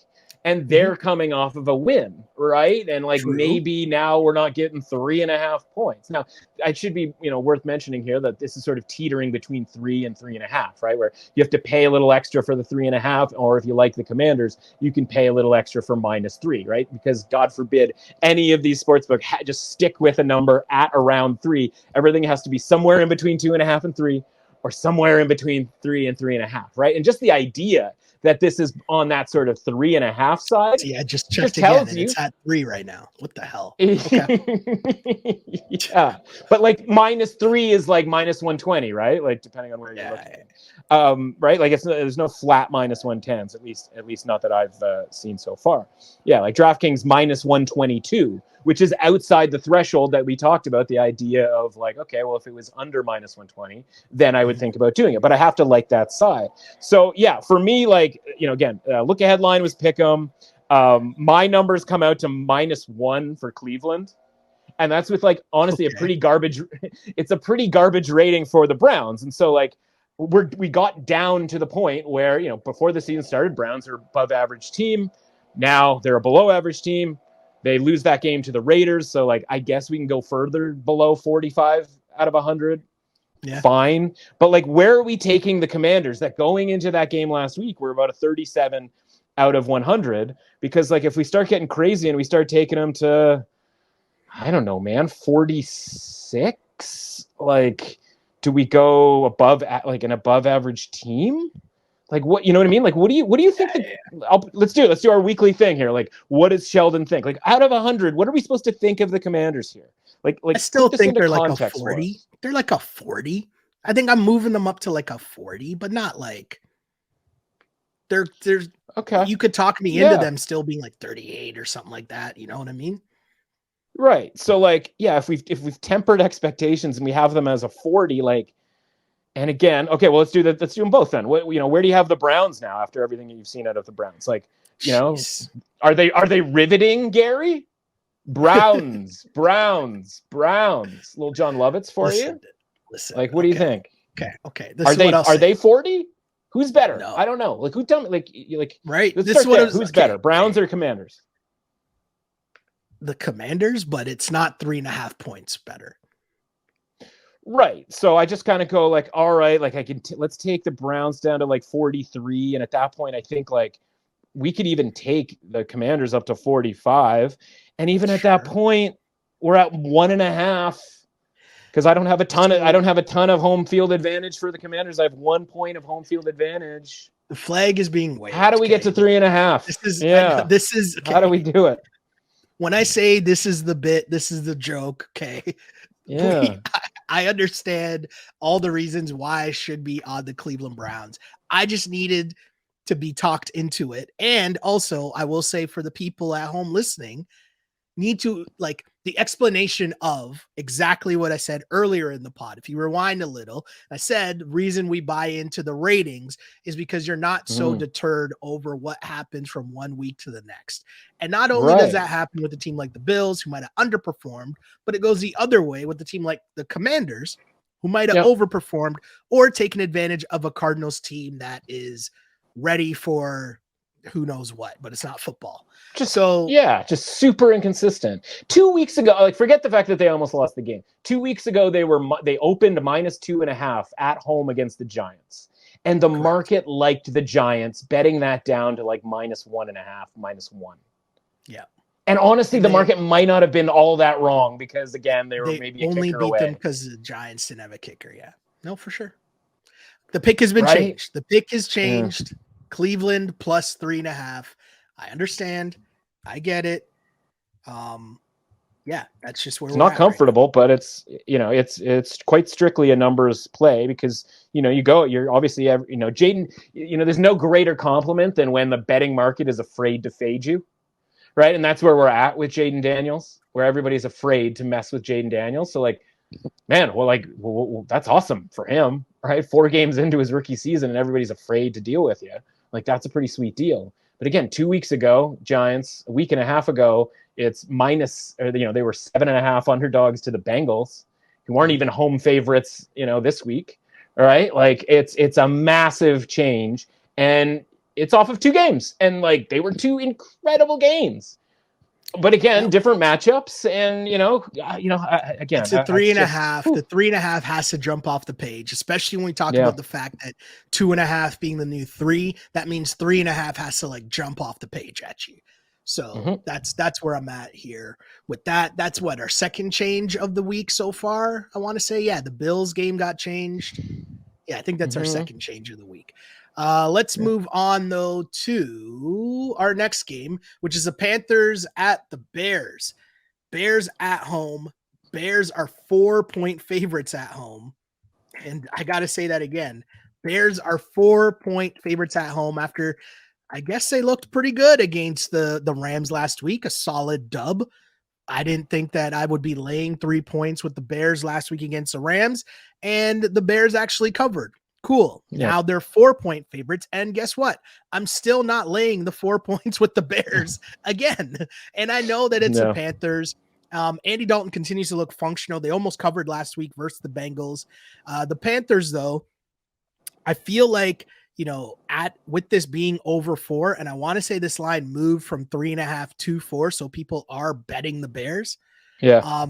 And they're coming off of a win, right? And like maybe now we're not getting 3.5 points. Now, I should be, you know, worth mentioning here that this is sort of teetering between 3 and 3.5, right? Where you have to pay a little extra for the 3.5, or if you like the Commanders, you can pay a little extra for -3, right? Because God forbid any of these sportsbook just stick with a number at around 3. Everything has to be somewhere in between 2.5 and 3, or somewhere in between 3 and 3.5, right? And just the idea that this is on that sort of 3.5 side. Yeah, just checked again, and it's at 3 right now. What the hell? Okay. Yeah, but like -3 is like -120, right? Like depending on where you're looking. Right? Like there's no flat -110s, at least not that I've seen so far. Yeah, like DraftKings -122, which is outside the threshold that we talked about. The idea of like, okay, well, if it was under -120, then I would think about doing it. But I have to like that side. So yeah, for me, like, you know, again, look ahead line was pick 'em. My numbers come out to -1 for Cleveland. And that's with like, honestly, it's a pretty garbage rating for the Browns. And so like, we got down to the point where, you know, before the season started, Browns are above average team. Now they're a below average team. They lose that game to the Raiders. So like, I guess we can go further below 45 out of 100. Yeah. Fine. But like, where are we taking the Commanders that going into that game last week, we're about a 37 out of 100? Because like, if we start getting crazy and we start taking them to, I don't know, man, 46, like, do we go above like an above average team? Like what, you know what I mean? Like, what do you think? Let's do our weekly thing here. Like, what does Sheldon think? Like, out of 100, what are we supposed to think of the Commanders here? Like I still think they're like a 40. They're like a 40. I think I'm moving them up to like a 40, but not like there's okay. You could talk me into them still being like 38 or something like that. You know what I mean? Right. So like, yeah, if we've tempered expectations and we have them as a 40, like. And again, okay, well, let's do that. Let's do them both then. What, you know, where do you have the Browns now after everything that you've seen out of the Browns? Like, you know, Jeez. are they riveting, Gary? Browns. Little John Lovitz for you. Listen. Like, what do you think? Okay. This is what I'll are say. they 40? Who's better? No. I don't know. Like, who tell me? Like right. Let's This is start what there. I was, Who's better, Browns or Commanders? The Commanders, but it's not 3.5 points better. Right. So I just kind of go like, all right, like let's take the Browns down to like 43. And at that point, I think like we could even take the Commanders up to 45. And even at that point, we're at 1.5 because I don't have a ton of home field advantage for the Commanders. I have 1 point of home field advantage. The flag is being waved. How do we get to 3.5? This is how do we do it? When I say this is the bit, this is the joke. Okay. Yeah. I understand all the reasons why I should be on the Cleveland Browns. I just needed to be talked into it. And also, I will say for the people at home listening, need to like the explanation of exactly what I said earlier in the pod. If you rewind a little, I said the reason we buy into the ratings is because you're not so deterred over what happens from 1 week to the next. And not only does that happen with a team like the Bills, who might have underperformed, but it goes the other way with the team like the Commanders, who might have overperformed or taken advantage of a Cardinals team that is ready for who knows what, but it's not football. Just super inconsistent. 2 weeks ago, like forget the fact that they almost lost the game. 2 weeks ago, they opened -2.5 at home against the Giants, and the market liked the Giants, betting that down to like -1.5, -1. Yeah, and honestly, the market might not have been all that wrong because again, they were maybe only beat them because the Giants didn't have a kicker. Yeah, no, for sure. The pick has been changed. The pick has changed. Cleveland plus 3.5. I understand. I get it. Yeah, that's just where it's not comfortable, but it's quite strictly a numbers play because you're obviously Jaden. There's no greater compliment than when the betting market is afraid to fade you, right? And that's where we're at with Jaden Daniels, where everybody's afraid to mess with Jaden Daniels. So like, man, well, that's awesome for him, right? 4 games into his rookie season, and everybody's afraid to deal with you. Like, that's a pretty sweet deal. But again, 2 weeks ago, Giants, a week and a half ago, it's they were 7.5 underdogs to the Bengals, who aren't even home favorites, this week. All right. Like it's a massive change, and it's off of 2 games. And like, they were 2 incredible games. But again, different matchups, and again, it's a 3.5. The 3.5 has to jump off the page, especially when we talk about the fact that 2.5 being the new 3. That means 3.5 has to like jump off the page at you. So that's where I'm at here with that. That's what our second change of the week so far. I want to say, the Bills game got changed. Yeah, I think that's our second change of the week. Let's move on, though, to our next game, which is the Panthers at the Bears. Bears at home. Bears are 4-point favorites at home. And I got to say that again. Bears are 4-point favorites at home after, I guess they looked pretty good against the Rams last week, a solid dub. I didn't think that I would be laying 3 points with the Bears last week against the Rams, and the Bears actually covered. Cool. Yeah. Now they're 4-point favorites. And guess what? I'm still not laying the 4 points with the Bears again. And I know that it's the Panthers. Andy Dalton continues to look functional. They almost covered last week versus the Bengals. The Panthers, though, I feel like, with this being over 4, and I want to say this line moved from 3.5 to 4. So people are betting the Bears. Yeah.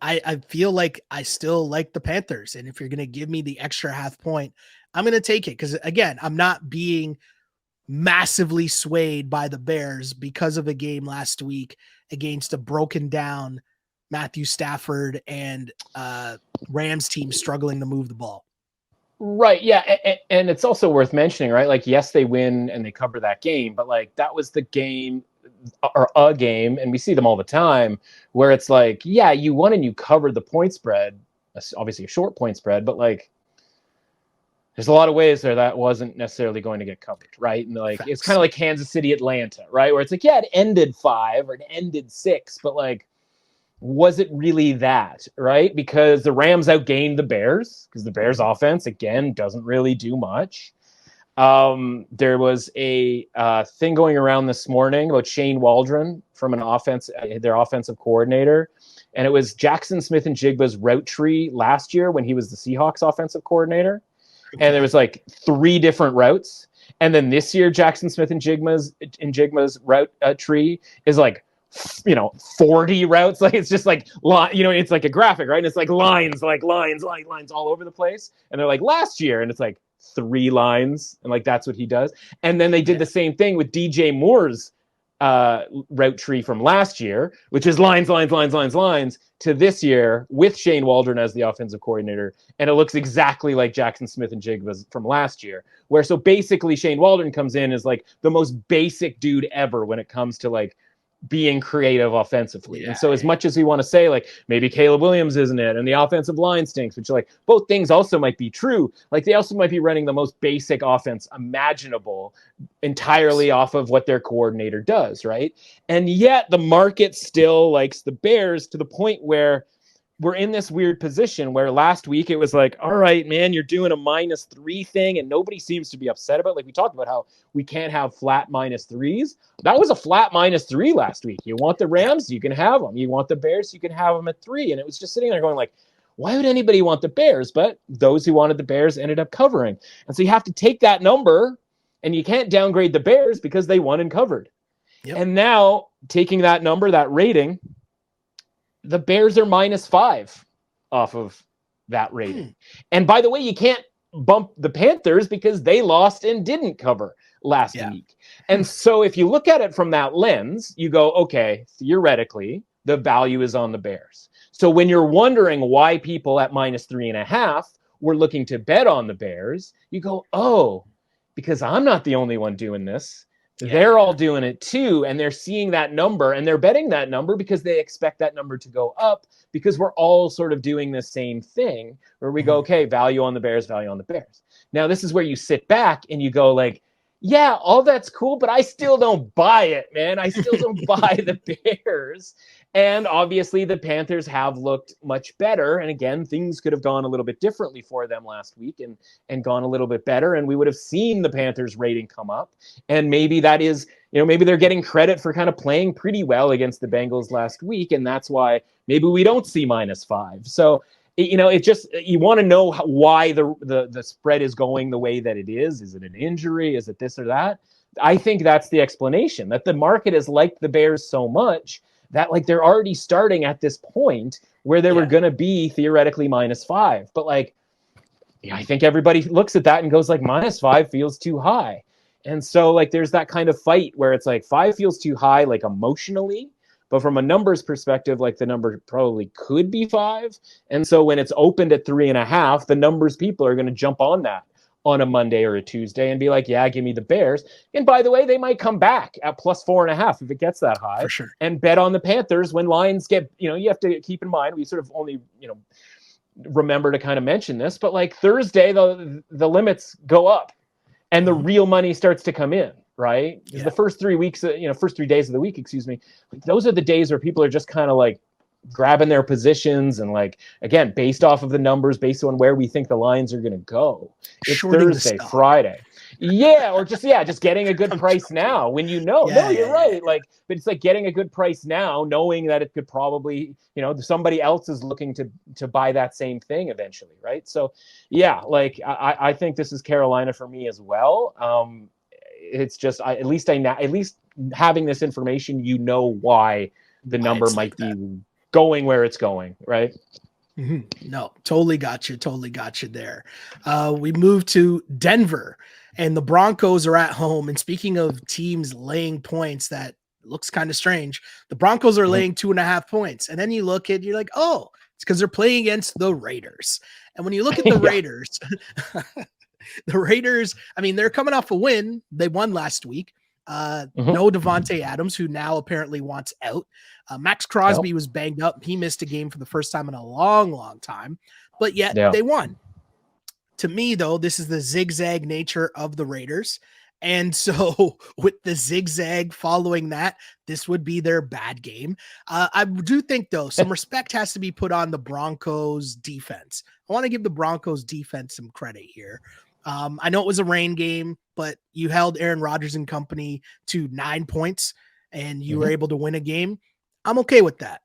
I feel like I still like the Panthers. And if you're going to give me the extra half point, I'm going to take it. Because again, I'm not being massively swayed by the Bears because of a game last week against a broken down Matthew Stafford and Rams team struggling to move the ball. Right. Yeah. And it's also worth mentioning, right? Like, yes, they win and they cover that game, but like that was the game or a game, and we see them all the time, where it's like, yeah, you won and you covered the point spread, obviously a short point spread, but like there's a lot of ways there that wasn't necessarily going to get covered, right? And like, it's kind of like Kansas City, Atlanta, right? Where it's like, yeah, it ended 5 or it ended 6, but like, was it really that, right? Because the Rams outgained the Bears, because the Bears offense, again, doesn't really do much. There was a thing going around this morning about Shane Waldron from their offensive coordinator. And it was Jackson Smith and Jigba's route tree last year when he was the Seahawks offensive coordinator. Okay. And there was like 3 different routes. And then this year, Jackson Smith and Jigba's route tree is like, 40 routes. Like, it's just like, it's like a graphic, right? And it's like lines all over the place. And they're like last year. And it's like 3 lines. And like, that's what he does. And then they did the same thing with DJ Moore's route tree from last year, which is lines to this year with Shane Waldron as the offensive coordinator. And it looks exactly like Jackson Smith and Jigba's from last year, where so basically Shane Waldron comes in as like the most basic dude ever when it comes to like being creative offensively. And so as much as we want to say like maybe Caleb Williams isn't it and the offensive line stinks, which like both things also might be true, like they also might be running the most basic offense imaginable entirely off of what their coordinator does, right? And yet the market still likes the Bears to the point where we're in this weird position where last week it was like, all right, man, you're doing a -3 thing and nobody seems to be upset about it. Like we talked about how we can't have flat -3s. That was a flat -3 last week. You want the Rams, you can have them. You want the Bears, you can have them at 3. And it was just sitting there going like, why would anybody want the Bears? But those who wanted the Bears ended up covering. And so you have to take that number and you can't downgrade the Bears because they won and covered. Yep. And now taking that number, that rating, the Bears are -5 off of that rating. And by the way, you can't bump the Panthers because they lost and didn't cover last week. And so if you look at it from that lens, you go, okay, theoretically, the value is on the Bears. So when you're wondering why people at -3.5 were looking to bet on the Bears, you go, oh, because I'm not the only one doing this. They're all doing it too, and they're seeing that number, and they're betting that number because they expect that number to go up because we're all sort of doing the same thing where we go, okay, value on the Bears, value on the Bears. Now, this is where you sit back and you go like, yeah, all that's cool, but I still don't buy it, man. I still don't buy the Bears. And obviously the Panthers have looked much better. And again, things could have gone a little bit differently for them last week and gone a little bit better. And we would have seen the Panthers rating come up. And maybe that is, maybe they're getting credit for kind of playing pretty well against the Bengals last week. And that's why maybe we don't see -5. So, it just, you want to know why the spread is going the way that it is. Is it an injury? Is it this or that? I think that's the explanation, that the market has liked the Bears so much that like they're already starting at this point where they were going to be theoretically -5. But like, I think everybody looks at that and goes like -5 feels too high. And so like, there's that kind of fight where it's like 5 feels too high, like emotionally, but from a numbers perspective, like the number probably could be 5. And so when it's opened at 3.5, the numbers people are going to jump on that on a Monday or a Tuesday and be like, yeah, give me the Bears. And by the way, they might come back at +4.5 if it gets that high. For sure. And bet on the Panthers when lines get, you have to keep in mind, we sort of only, remember to kind of mention this, but like Thursday, the limits go up and the real money starts to come in, right? Because the first 3 weeks, first 3 days of the week, like those are the days where people are just kind of like grabbing their positions and like, again, based off of the numbers, based on where we think the lines are going to go. It's Thursday, Friday. Yeah. Or just getting a good price now when you're right. Like, but it's like getting a good price now, knowing that it could probably, somebody else is looking to buy that same thing eventually. Right. So yeah, like I think this is Carolina for me as well. It's just, at least having this information, why the number might be going where it's going, right? No, totally got you there. We move to Denver, and the Broncos are at home. And speaking of teams laying points, that looks kind of strange. The Broncos are laying 2.5 points. And then you look at, you're like, oh, it's because they're playing against the Raiders. And when you look at the Raiders, the Raiders, I mean, they're coming off a win. They won last week. No Devontae Adams, who now apparently wants out. Max Crosby was banged up. He missed a game for the first time in a long, long time, but yet they won. To me, though, this is the zigzag nature of the Raiders. And so with the zigzag following that, this would be their bad game. I do think, though, some respect has to be put on the Broncos defense. I want to give the Broncos defense some credit here. I know it was a rain game, but you held Aaron Rodgers and company to 9 points and you were able to win a game. I'm okay with that.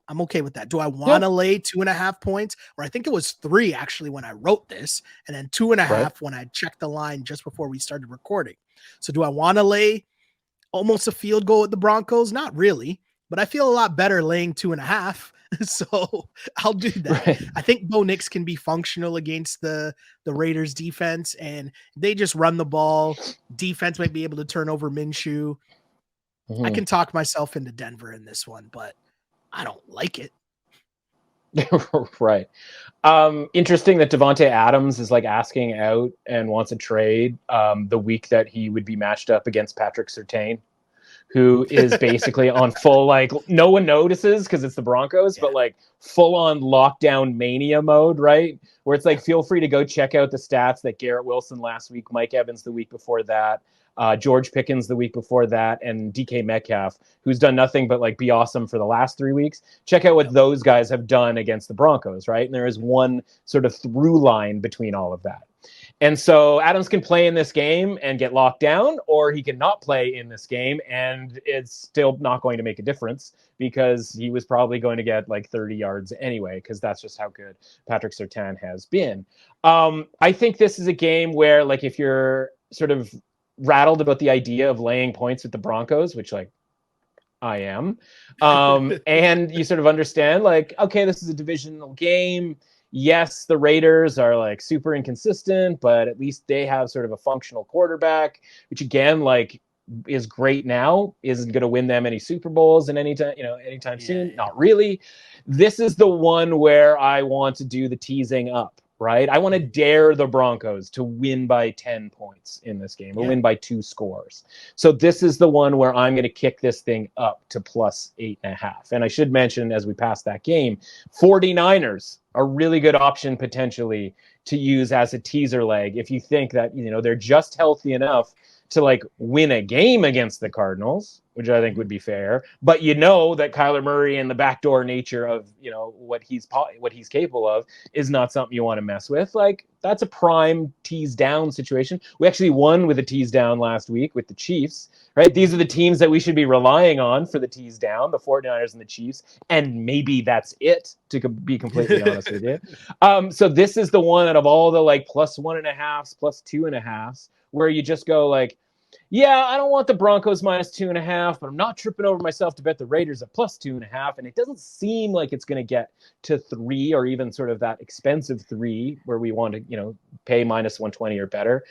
Do I want to lay 2.5 points? Or I think it was 3 actually when I wrote this, and then 2.5 when I checked the line just before we started recording. So do I want to lay almost a field goal with the Broncos? Not really, but I feel a lot better laying 2.5. So I'll do that. Right. I think Bo Nix can be functional against the Raiders defense, and they just run the ball. Defense might be able to turn over Minshew. I can talk myself into Denver in this one, but I don't like it. Right. Interesting that Devontae Adams is like asking out and wants a trade the week that he would be matched up against Patrick Surtain, who is basically on full, like, no one notices because it's the Broncos, but like full on lockdown mania mode, right? Where it's like, feel free to go check out the stats that Garrett Wilson last week, Mike Evans the week before that, George Pickens the week before that, and DK Metcalf, who's done nothing but like be awesome for the last 3 weeks. Check out what those guys have done against the Broncos, right? And there is one sort of through line between all of that. And so Adams can play in this game and get locked down, or he can not play in this game and it's still not going to make a difference because he was probably going to get like 30 yards anyway, because that's just how good Patrick Surtain has been. I think this is a game where, like, if you're sort of rattled about the idea of laying points with the Broncos, which, like, I am, and you sort of understand, like, okay, this is a divisional game. Yes, the Raiders are like super inconsistent, but at least they have sort of a functional quarterback, which again, like, is great now. Isn't going to win them any Super Bowls in anytime soon. Not really. This is the one where I want to do the teasing up, right? I want to dare the Broncos to win by 10 points in this game, or win by 2 scores. So this is the one where I'm going to kick this thing up to plus 8.5. And I should mention, as we pass that game, 49ers, a really good option potentially to use as a teaser leg if you think that, they're just healthy enough to like win a game against the Cardinals, which I think would be fair. But that Kyler Murray and the backdoor nature of, what he's capable of is not something you want to mess with. Like, that's a prime tease down situation. We actually won with a tease down last week with the Chiefs, right? These are the teams that we should be relying on for the tease down, the 49ers and the Chiefs. And maybe that's it, to be completely honest with you. So this is the one out of all the like plus 1.5s, plus 2.5s, where you just go like, yeah, I don't want the Broncos minus 2.5, but I'm not tripping over myself to bet the Raiders at plus 2.5. And it doesn't seem like it's going to get to 3, or even sort of that expensive 3 where we want to, pay minus 120 or better.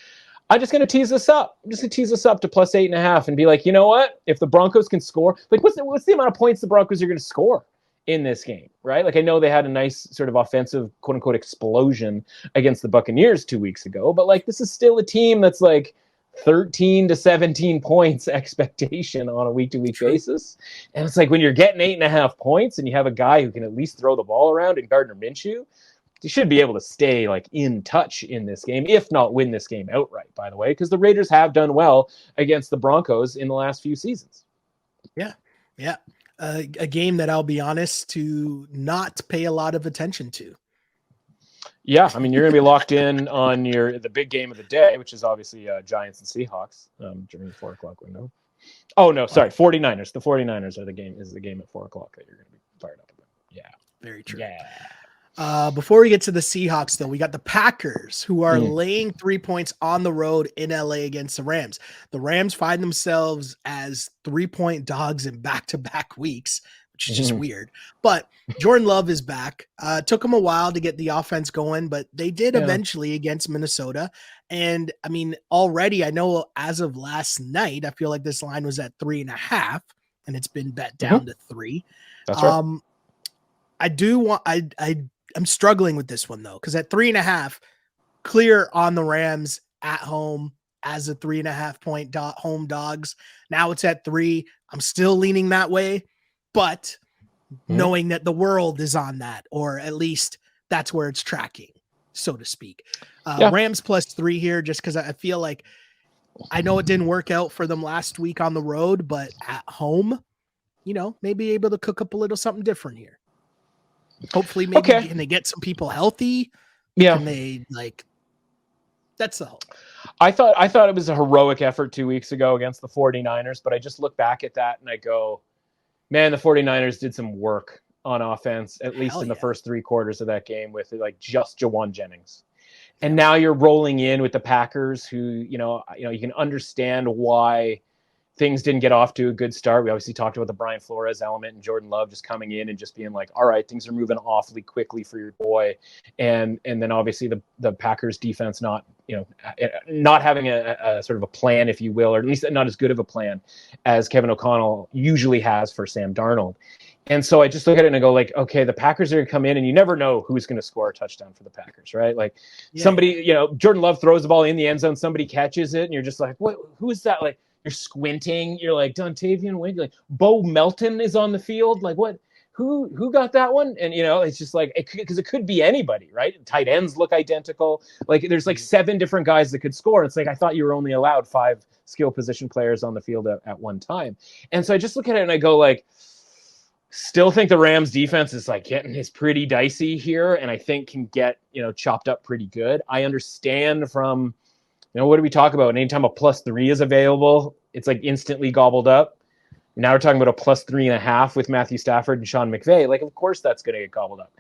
I'm just going to tease this up. I'm just going to tease this up to plus 8.5 and be like, you know what? If the Broncos can score, like, what's the amount of points the Broncos are going to score in this game, right? Like, I know they had a nice sort of offensive, quote unquote, explosion against the Buccaneers 2 weeks ago, but like, this is still a team that's like 13 to 17 points expectation on a week-to-week basis. And it's like, when you're getting 8.5 points and you have a guy who can at least throw the ball around in Gardner Minshew, you should be able to stay like in touch in this game, if not win this game outright, by the way, because the Raiders have done well against the Broncos in the last few seasons. Yeah. A game that I'll be honest to not pay a lot of attention to. Yeah, I mean, you're going to be locked in on the big game of the day, which is obviously Giants and Seahawks during the 4:00 window. Oh no, sorry, 49ers. The 49ers are the game at 4:00 that you're going to be fired up about. Yeah, very true. Yeah. Before we get to the Seahawks, though, we got the Packers, who are laying 3 points on the road in LA against the Rams. The Rams find themselves as 3-point dogs in back-to-back weeks, which is just weird. But Jordan Love is back. Took them a while to get the offense going, but they did eventually against Minnesota. And I mean, already, I know as of last night, I feel like this line was at 3.5, and it's been bet down to 3. That's right. I'm struggling with this one though, because at 3.5, clear on the Rams at home as a 3.5 point home dogs. Now it's at 3. I'm still leaning that way, but knowing that the world is on that, or at least that's where it's tracking, so to speak. Rams plus 3 here, just because I feel like, I know it didn't work out for them last week on the road, but at home, maybe able to cook up a little something different here. Hopefully, maybe can they get some people healthy? Yeah. Can they, like, That's the hope. I thought it was a heroic effort 2 weeks ago against the 49ers, but I just look back at that and I go, man, the 49ers did some work on offense, at least in the first 3 quarters of that game with like just Jawan Jennings. And now you're rolling in with the Packers who, you can understand why things didn't get off to a good start. We obviously talked about the Brian Flores element and Jordan Love just coming in and just being like, all right, things are moving awfully quickly for your boy. And then obviously the Packers defense not having a sort of a plan, if you will, or at least not as good of a plan as Kevin O'Connell usually has for Sam Darnold. And so I just look at it and I go like, okay, the Packers are going to come in and you never know who's going to score a touchdown for the Packers, right? Like somebody, Jordan Love throws the ball in the end zone, somebody catches it and you're just like, what, who is that? Like you're squinting. You're like Dontavian Wade, like Bo Melton is on the field. Like what, who got that one? And it's just like, because it could be anybody, right? Tight ends look identical. Like there's like 7 different guys that could score. It's like, I thought you were only allowed 5 skill position players on the field at one time. And so I just look at it and I go like, still think the Rams defense is pretty dicey here, and I think can get chopped up pretty good. I understand from what do we talk about? Anytime a +3 is available, it's like instantly gobbled up. Now we're talking about a +3.5 with Matthew Stafford and Sean McVay. Like, of course that's going to get gobbled up.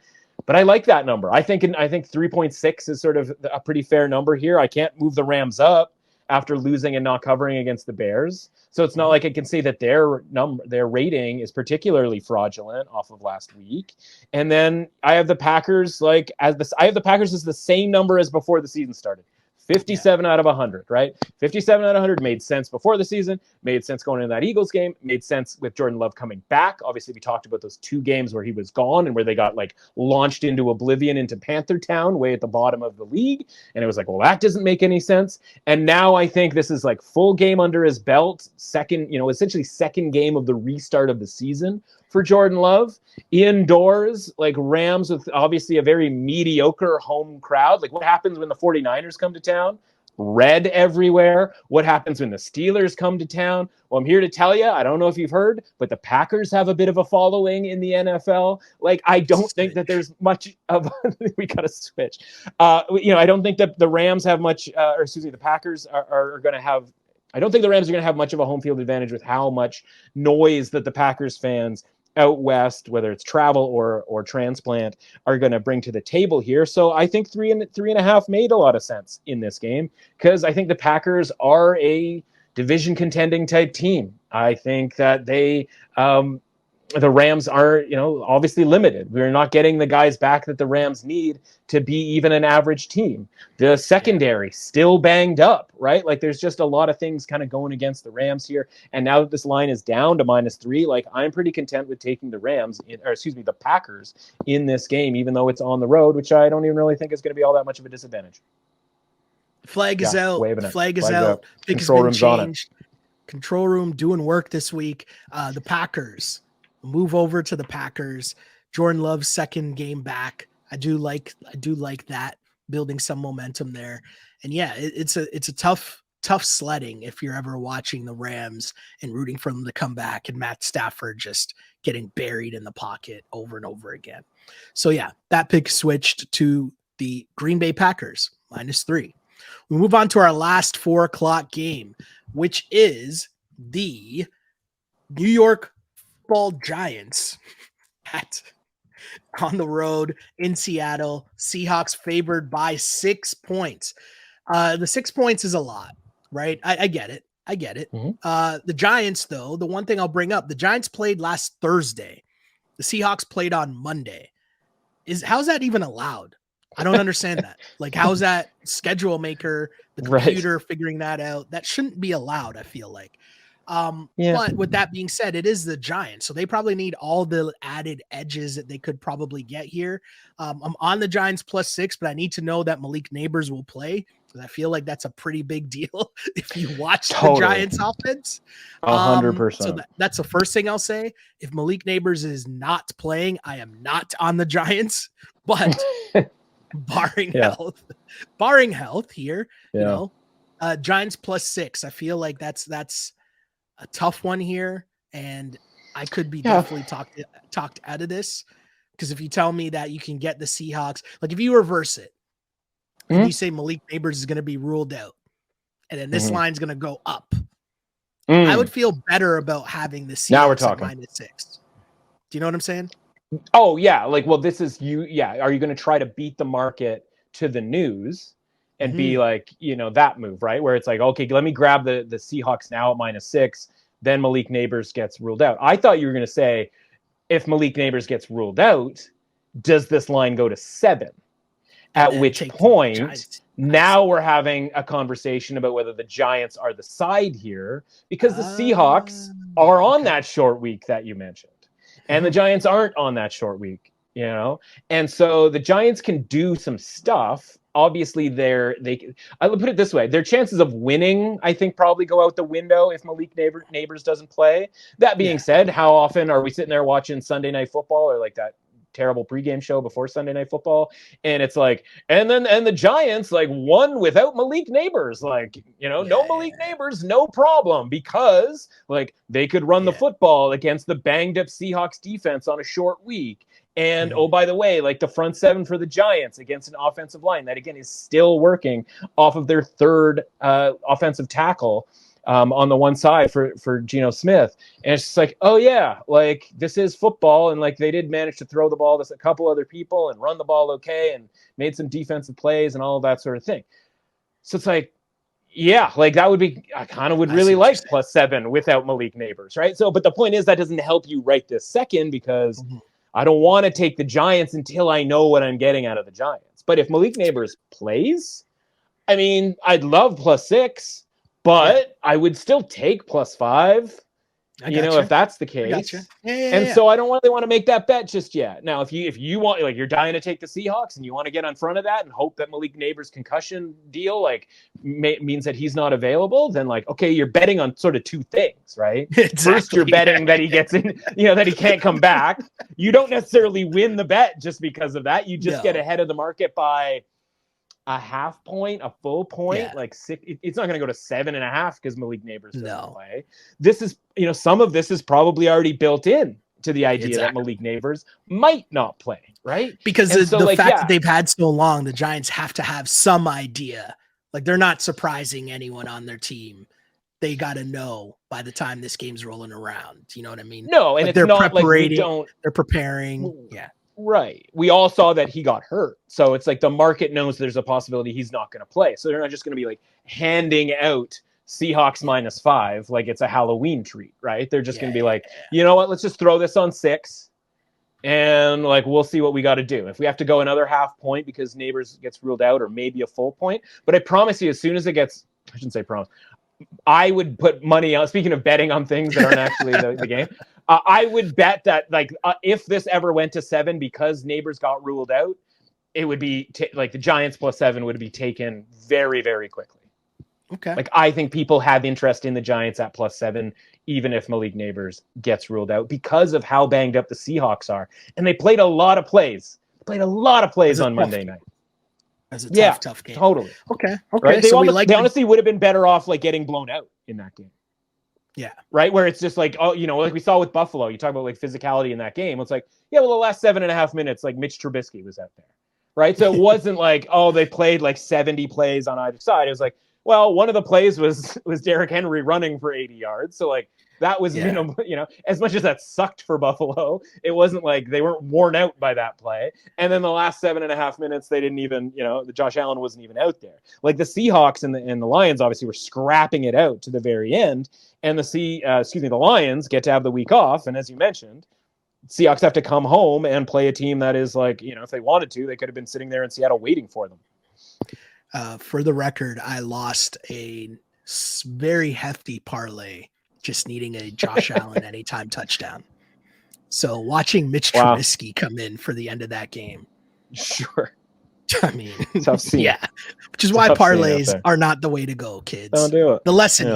But I like that number. I think 3.6 is sort of a pretty fair number here. I can't move the Rams up after losing and not covering against the Bears. So it's not like I can say that their rating is particularly fraudulent off of last week. And then I have the Packers as the same number as before the season started. 57 out of 100, right? 57 out of 100 made sense before the season, made sense going into that Eagles game, made sense with Jordan Love coming back. Obviously, we talked about those 2 games where he was gone and where they got launched into oblivion into Panther Town, way at the bottom of the league. And it was like, well, that doesn't make any sense. And now I think this is full game under his belt, essentially second game of the restart of the season for Jordan Love. Indoors, Rams with obviously a very mediocre home crowd. What happens when the 49ers come to town? Red everywhere. What happens when the Steelers come to town? Well, I'm here to tell you, I don't know if you've heard, but the Packers have a bit of a following in the NFL. I don't think that there's much of we got to switch. I don't think that the Rams have much, the Packers are going to have. I don't think the Rams are going to have much of a home field advantage with how much noise that the Packers fans out west, whether it's travel or transplant, are going to bring to the table here. So I think 3.5 made a lot of sense in this game because I think the Packers are a division contending type team. I think that the Rams are, obviously limited. We're not getting the guys back that the Rams need to be even an average team. The secondary still banged up, right? There's just a lot of things kind of going against the Rams here. And now that this line is down to -3, I'm pretty content with taking the Packers in this game, even though it's on the road, which I don't even really think is going to be all that much of a disadvantage. Flag is out. Flag is out. Control room's changed. Control room doing work this week. The Packers. Move over to the Packers. Jordan Love's second game back. I do like that, building some momentum there. And yeah, it's a tough sledding if you're ever watching the Rams and rooting for them to come back and Matt Stafford just getting buried in the pocket over and over again. So yeah, that pick switched to the Green Bay Packers -3. We move on to our last 4 o'clock game, which is the New York Football Giants on the road in Seattle. Seahawks favored by 6 points. The 6 points is a lot, right? I get it. Mm-hmm. The Giants, though, the one thing I'll bring up, the Giants played last Thursday. The Seahawks played on Monday. How's that even allowed? I don't understand that. How's that schedule maker, the computer figuring that out? That shouldn't be allowed, I feel like. But with that being said, it is the Giants, so they probably need all the added edges that they could probably get here. I'm on the Giants +6, but I need to know that Malik Neighbors will play because I feel like that's a pretty big deal if you watch the Giants offense. 100%. So that's the first thing I'll say. If Malik Neighbors is not playing, I am not on the Giants, but barring health here, Giants +6. I feel like that's a tough one here, and I could be definitely talked out of this because if you tell me that you can get the Seahawks, if you reverse it, and you say Malik Nabers is going to be ruled out, and then this line's going to go up, I would feel better about having the Seahawks at -6. Do you know what I'm saying? Oh yeah, like, well, this is you. Yeah, are you going to try to beat the market to the news and be like, that move, right? Where it's like, okay, let me grab the Seahawks now at -6, then Malik Nabers gets ruled out. I thought you were going to say, if Malik Nabers gets ruled out, does this line go to 7? At which point, now we're having a conversation about whether the Giants are the side here, because the Seahawks are on that short week that you mentioned. And the Giants aren't on that short week, And so the Giants can do some stuff. Obviously, I would put it this way: their chances of winning, I think, probably go out the window if Malik Nabers doesn't play. That being said, how often are we sitting there watching Sunday Night Football or like that terrible pregame show before Sunday Night Football, and it's like, and the Giants like won without Malik Nabers, no Malik Nabers, no problem, because like they could run the football against the banged up Seahawks defense on a short week. And oh, by the way, like the front seven for the Giants against an offensive line that again is still working off of their third offensive tackle on the one side for Geno Smith. And it's just like, oh yeah, like this is football. And like they did manage to throw the ball to a couple other people and run the ball okay and made some defensive plays and all of that sort of thing. So it's like, yeah, like that would be, I kind of would really like +7 without Malik Nabers, right? So, but the point is that doesn't help you right this second, because I don't want to take the Giants until I know what I'm getting out of the Giants. But if Malik Nabers plays, I mean, I'd love +6. But I would still take +5, if that's the case. So I don't really want to make that bet just yet. Now, if you want, like, you're dying to take the Seahawks and you want to get on front of that and hope that Malik Nabers' concussion deal means that he's not available, then like, okay, you're betting on sort of two things, right? Exactly. First, you're betting that he gets in, that he can't come back. You don't necessarily win the bet just because of that. You just get ahead of the market by a half point, a full point, like 6. It's not going to go to 7.5 because Malik Nabers doesn't play. This is, some of this is probably already built in to the idea that Malik Nabers might not play, right? Because the fact that they've had so long, the Giants have to have some idea. Like they're not surprising anyone on their team. They got to know by the time this game's rolling around. You know what I mean? No, and like it's they're not preparing, like they're preparing. Yeah. Right. We all saw that he got hurt. So it's like the market knows there's a possibility he's not going to play. So they're not just going to be like handing out Seahawks -5 like it's a Halloween treat, right? They're just going to be like, you know what? Let's just throw this on 6 and like we'll see what we got to do. If we have to go another half point because Nabers gets ruled out, or maybe a full point. But I promise you, as soon as it gets, I shouldn't say promise, I would put money on, speaking of betting on things that aren't actually the game, I would bet that if this ever went to 7 because Nabers got ruled out, it would be like the Giants +7 would be taken very, very quickly. Okay. Like I think people have interest in the Giants at +7, even if Malik Nabers gets ruled out, because of how banged up the Seahawks are. And they played a lot of plays. On Monday night. As a tough game. Totally. Okay. Right? They honestly would have been better off like getting blown out in that game. Yeah. Right. Where it's just like, oh, like we saw with Buffalo, you talk about like physicality in that game. It's like, yeah, well, the last 7.5 minutes, like Mitch Trubisky was out there. Right. So it wasn't like, oh, they played like 70 plays on either side. It was like, well, one of the plays was Derrick Henry running for 80 yards. So like that was, as much as that sucked for Buffalo, it wasn't like they weren't worn out by that play. And then the last 7.5 minutes, they didn't even, the Josh Allen wasn't even out there. Like the Seahawks and the Lions obviously were scrapping it out to the very end. And the Lions get to have the week off. And as you mentioned, Seahawks have to come home and play a team that is like, if they wanted to, they could have been sitting there in Seattle waiting for them. For the record, I lost a very hefty parlay just needing a Josh Allen anytime touchdown. So watching Mitch Trubisky come in for the end of that game. Sure. I mean, tough scene. Yeah. Which is why parlays are not the way to go, kids. Don't do it. The lesson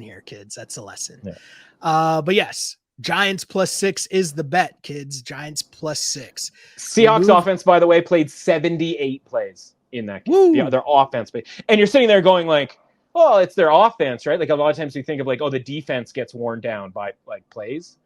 here, kids. That's the lesson. Yeah. But yes, Giants +6 is the bet, kids. Giants +6. Seahawks offense, by the way, played 78 plays in that game. Yeah, their offense. And you're sitting there going like, well, it's their offense, right? Like a lot of times you think of like, oh, the defense gets worn down by like plays.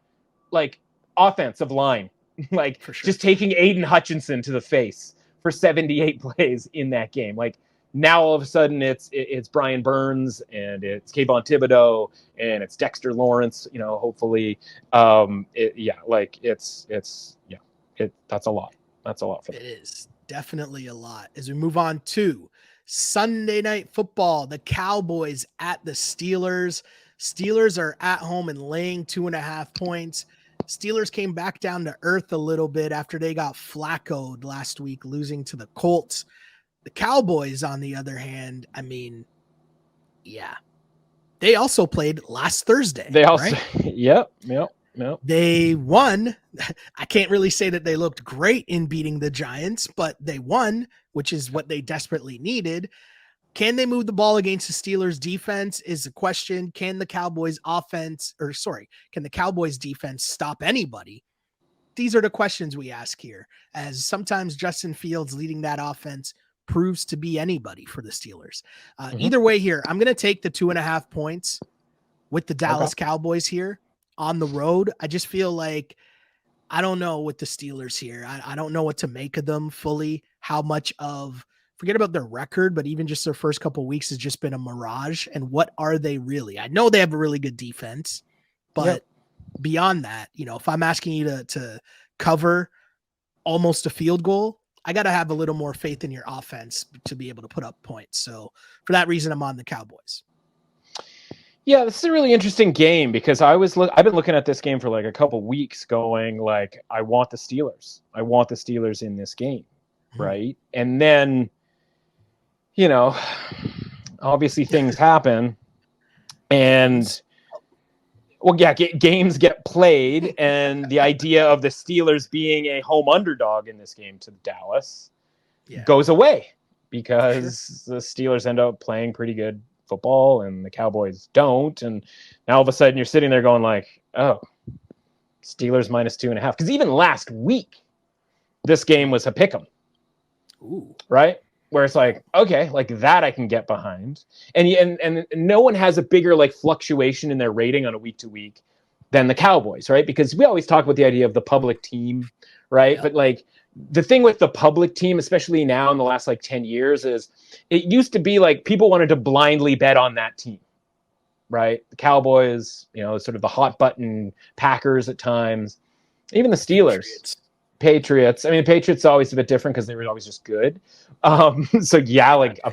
Like offensive line, like just taking Aiden Hutchinson to the face for 78 plays in that game. Like, now all of a sudden it's Brian Burns and it's Kayvon Thibodeau and it's Dexter Lawrence, hopefully. That's a lot. That's a lot for them. It is definitely a lot. As we move on to Sunday Night Football, the Cowboys at the Steelers. Steelers are at home and laying 2.5 points. Steelers came back down to earth a little bit after they got flaccoed last week, losing to the Colts. The Cowboys, on the other hand, they also played last Thursday. They also, right? Yep. They won. I can't really say that they looked great in beating the Giants, but they won, which is what they desperately needed. Can they move the ball against the Steelers defense is the question. Can the Cowboys defense stop anybody? These are the questions we ask here, as sometimes Justin Fields leading that offense proves to be anybody for the Steelers. Either way here, I'm going to take the 2.5 points with the Dallas Cowboys here on the road. I just feel like, I don't know with the Steelers here. I don't know what to make of them fully. How much of, forget about their record, but even just their first couple of weeks has just been a mirage. And what are they really? I know they have a really good defense, but beyond that, if I'm asking you to cover almost a field goal, I got to have a little more faith in your offense to be able to put up points. So for that reason, I'm on the Cowboys. Yeah, this is a really interesting game because I've been looking at this game for like a couple weeks going like, I want the Steelers. I want the Steelers in this game, right? And then, obviously things happen and games get played, and the idea of the Steelers being a home underdog in this game to Dallas goes away because the Steelers end up playing pretty good football and the Cowboys don't. And now all of a sudden you're sitting there going like, oh, Steelers -2.5. Because even last week, this game was a pick'em. Ooh. Right? Where it's like, okay, like that I can get behind. And no one has a bigger like fluctuation in their rating on a week to week than the Cowboys, right? Because we always talk about the idea of the public team, right? Yep. But like the thing with the public team, especially now in the last like 10 years, is it used to be like people wanted to blindly bet on that team, right? The Cowboys, sort of the hot button Packers at times, even the Steelers. Patriots. I mean, Patriots are always a bit different because they were always just good. Of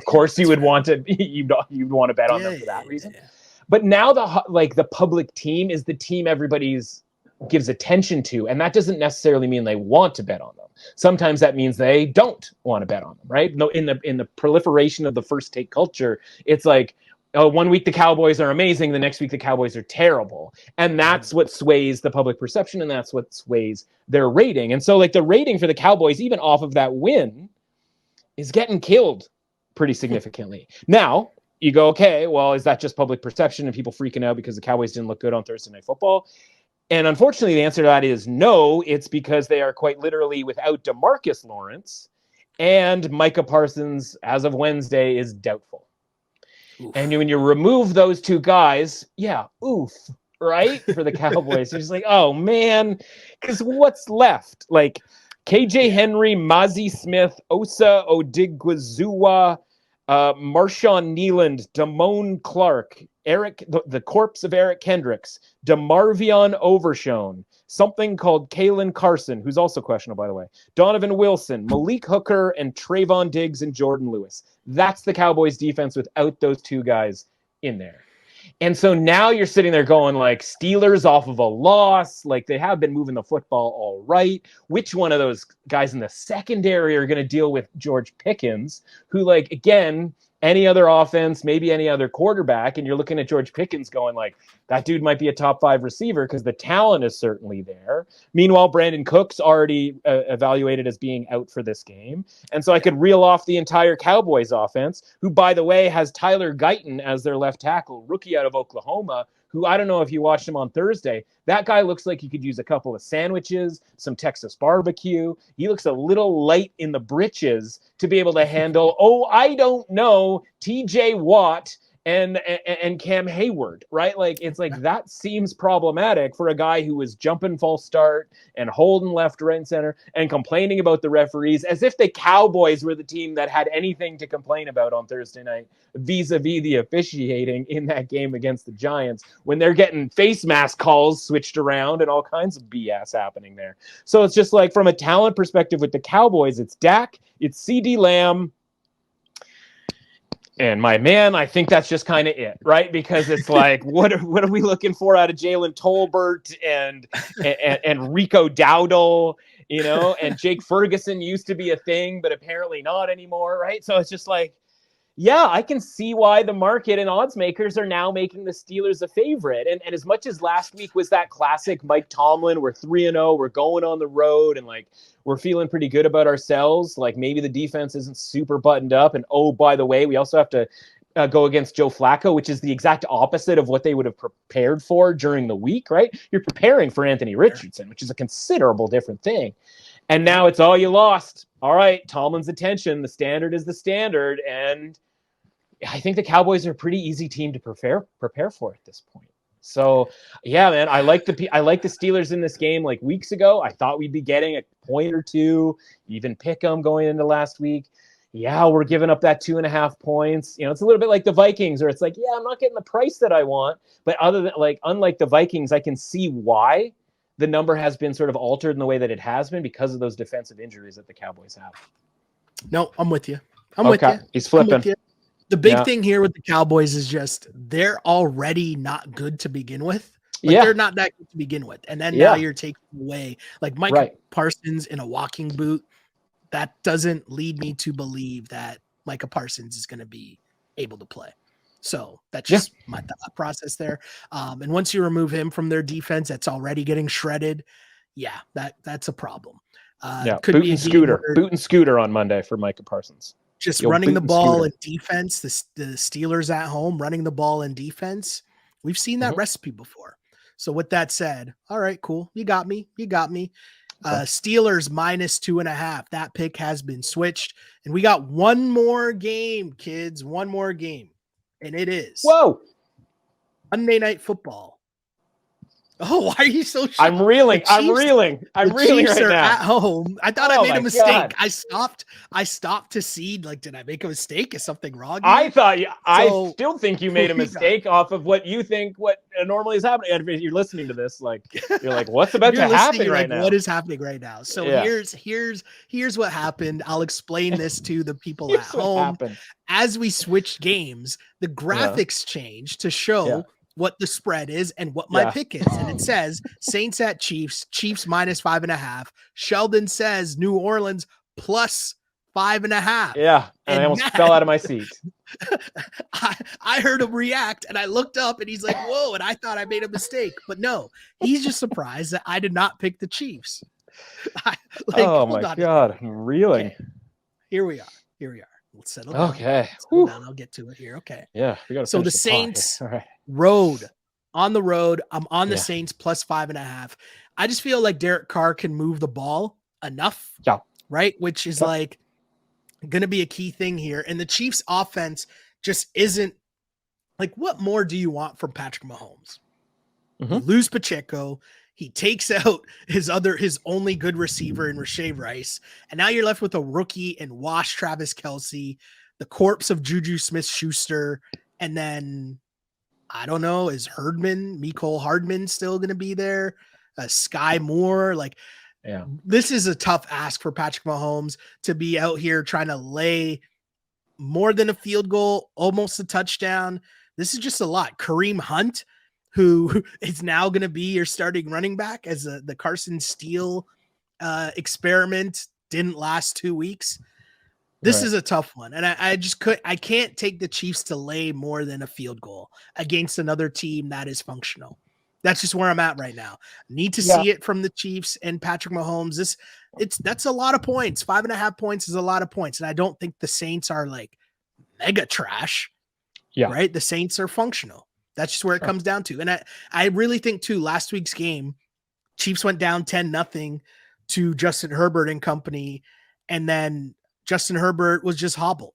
course you would want to you'd want to bet on them for that reason. Yeah. But now the public team is the team everybody's gives attention to, and that doesn't necessarily mean they want to bet on them. Sometimes that means they don't want to bet on them, right? No, in the proliferation of the first take culture, it's like, oh, 1 week the Cowboys are amazing, the next week the Cowboys are terrible. And that's what sways the public perception, and that's what sways their rating. And so like the rating for the Cowboys, even off of that win, is getting killed pretty significantly. Now, you go, okay, well, is that just public perception and people freaking out because the Cowboys didn't look good on Thursday Night Football? And unfortunately, the answer to that is no. It's because they are quite literally without DeMarcus Lawrence, and Micah Parsons, as of Wednesday, is doubtful. Oof. And when you remove those two guys, right? For the Cowboys, you're just like, oh, man, because what's left? Like KJ Henry, Mozzie Smith, Osa Odigwezuwa, Marshawn Nealand, Damone Clark, the corpse of Eric Kendricks, DeMarvion Overshone, something called Kalen Carson, who's also questionable, by the way, Donovan Wilson, Malik Hooker, and Trayvon Diggs and Jordan Lewis. That's the Cowboys defense without those two guys in there. And so now you're sitting there going like, Steelers off of a loss, like they have been moving the football all right. Which one of those guys in the secondary are going to deal with George Pickens, who, like, again, any other offense, maybe any other quarterback, and you're looking at George Pickens going like, that dude might be a top 5 receiver because the talent is certainly there. Meanwhile, Brandon Cook's already evaluated as being out for this game. And so I could reel off the entire Cowboys offense, who, by the way, has Tyler Guyton as their left tackle, rookie out of Oklahoma, who, I don't know if you watched him on Thursday. That guy looks like he could use a couple of sandwiches, some Texas barbecue. He looks a little light in the britches to be able to handle, I don't know, TJ Watt and Cam Hayward, right? Like, it's like that seems problematic for a guy who was jumping false start and holding left, right, and center and complaining about the referees as if the Cowboys were the team that had anything to complain about on Thursday night vis-a-vis the officiating in that game against the Giants when they're getting face mask calls switched around and all kinds of BS happening there. So it's just like, from a talent perspective with the Cowboys, it's Dak, it's CD Lamb, and my man, I think that's just kind of it, right? Because it's like, what are we looking for out of Jalen Tolbert and Rico Dowdle, you know? And Jake Ferguson used to be a thing, but apparently not anymore, right? So it's just like, yeah, I can see why the market and odds makers are now making the Steelers a favorite. And as much as last week was that classic Mike Tomlin, we're 3-0, we're going on the road, and like we're feeling pretty good about ourselves. Like maybe the defense isn't super buttoned up. And oh, by the way, we also have to go against Joe Flacco, which is the exact opposite of what they would have prepared for during the week, right? You're preparing for Anthony Richardson, which is a considerable different thing. And now it's, oh, you lost. All right, Tomlin's attention. The standard is the standard. And I think the Cowboys are a pretty easy team to prepare for at this point. So, yeah, man, I like the Steelers in this game. Like weeks ago, I thought we'd be getting a point or two, even pick them going into last week. Yeah, we're giving up that 2.5 points. You know, it's a little bit like the Vikings, where it's like, yeah, I'm not getting the price that I want. But unlike the Vikings, I can see why the number has been sort of altered in the way that it has been because of those defensive injuries that the Cowboys have. No, I'm with you. I'm with you. He's flipping. The big thing here with the Cowboys is just they're already not good to begin with. They're not that good to begin with. And then now you're taking away like Micah Parsons in a walking boot. That doesn't lead me to believe that Micah Parsons is going to be able to play. So that's just my thought process there. And once you remove him from their defense, that's already getting shredded. Yeah, that's a problem. Could be boot and scooter on Monday for Micah Parsons. Just running the ball in defense, the Steelers at home, running the ball in defense. We've seen that recipe before. So with that said, all right, cool. You got me. Steelers -2.5. That pick has been switched. And we got one more game, kids. One more game. And it is Monday Night Football. Oh, why are you so shocked? I'm reeling right now. At home. I thought I made a mistake. God. I stopped to see, like, did I make a mistake? Is something wrong here? I still think you made a mistake off of what you think what normally is happening. And if you're listening to this, like, you're like, what's about to happen right now? What is happening right now? So here's what happened. I'll explain this to the people at home. As we switched games, the graphics changed to show what the spread is and what my pick is. And it says Saints at Chiefs -5.5. Sheldon says New Orleans +5.5. Yeah. And I almost fell out of my seat. I heard him react and I looked up and he's like, whoa. And I thought I made a mistake, but no, he's just surprised that I did not pick the Chiefs. Oh my God. I'm reeling. Okay. Here we are. Let's settle down. Okay. Settle down. I'll get to it here. Okay. Yeah. So the Saints on the road. I'm on the Saints +5.5. I just feel like Derek Carr can move the ball enough. Yeah. Right. Which is like going to be a key thing here. And the Chiefs offense just isn't like, what more do you want from Patrick Mahomes? You lose Pacheco. He takes out his only good receiver in Rashee Rice. And now you're left with a rookie and wash Travis Kelce, the corpse of Juju Smith-Schuster. And then, I don't know, is Mecole Hardman still going to be there? Sky Moore? This is a tough ask for Patrick Mahomes to be out here trying to lay more than a field goal, almost a touchdown. This is just a lot. Kareem Hunt, who is now going to be your starting running back as the Carson Steele experiment didn't last 2 weeks. This is a tough one. And I can't take the Chiefs to lay more than a field goal against another team that is functional. That's just where I'm at right now. Need to see it from the Chiefs and Patrick Mahomes. That's a lot of points. 5.5 points is a lot of points. And I don't think the Saints are like mega trash. Yeah. Right. The Saints are functional. That's just where it comes down to. And I really think too, last week's game, Chiefs went down 10-0 to Justin Herbert and company. And then Justin Herbert was just hobbled.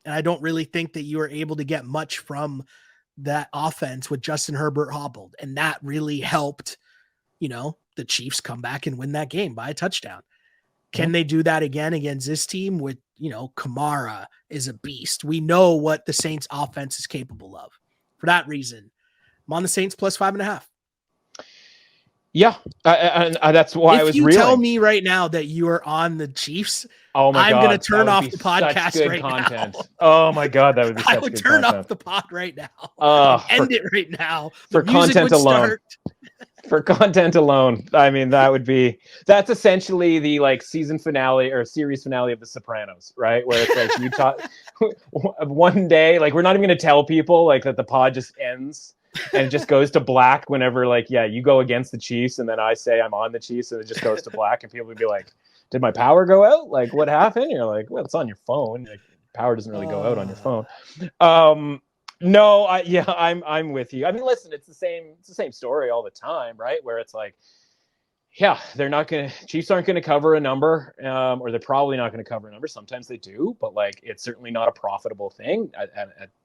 And I don't really think that you were able to get much from that offense with Justin Herbert hobbled. And that really helped, the Chiefs come back and win that game by a touchdown. Can they do that again against this team with, Kamara is a beast. We know what the Saints offense is capable of. For that reason, I'm on the Saints plus 5.5. Yeah. And that's why I was reeling. If you tell me right now that you are on the Chiefs, oh my I'm God, going to turn off the podcast right content. now. Oh my God, that would be such I would good turn content. off the pod right now. End it right now. For content alone. For content alone, I mean, that's essentially the like season finale or series finale of The Sopranos, right? Where it's like you talk one day, like we're not even going to tell people like that the pod just ends and it just goes to black whenever like, yeah, you go against the Chiefs and then I say I'm on the Chiefs and it just goes to black and people would be like, did my power go out? Like what happened? You're like, well, it's on your phone. Like power doesn't really go out on your phone. No, I'm with you. I mean, listen, it's the same story all the time, right? Where it's like, yeah, Chiefs aren't gonna cover a number, or they're probably not gonna cover a number. Sometimes they do, but like it's certainly not a profitable thing at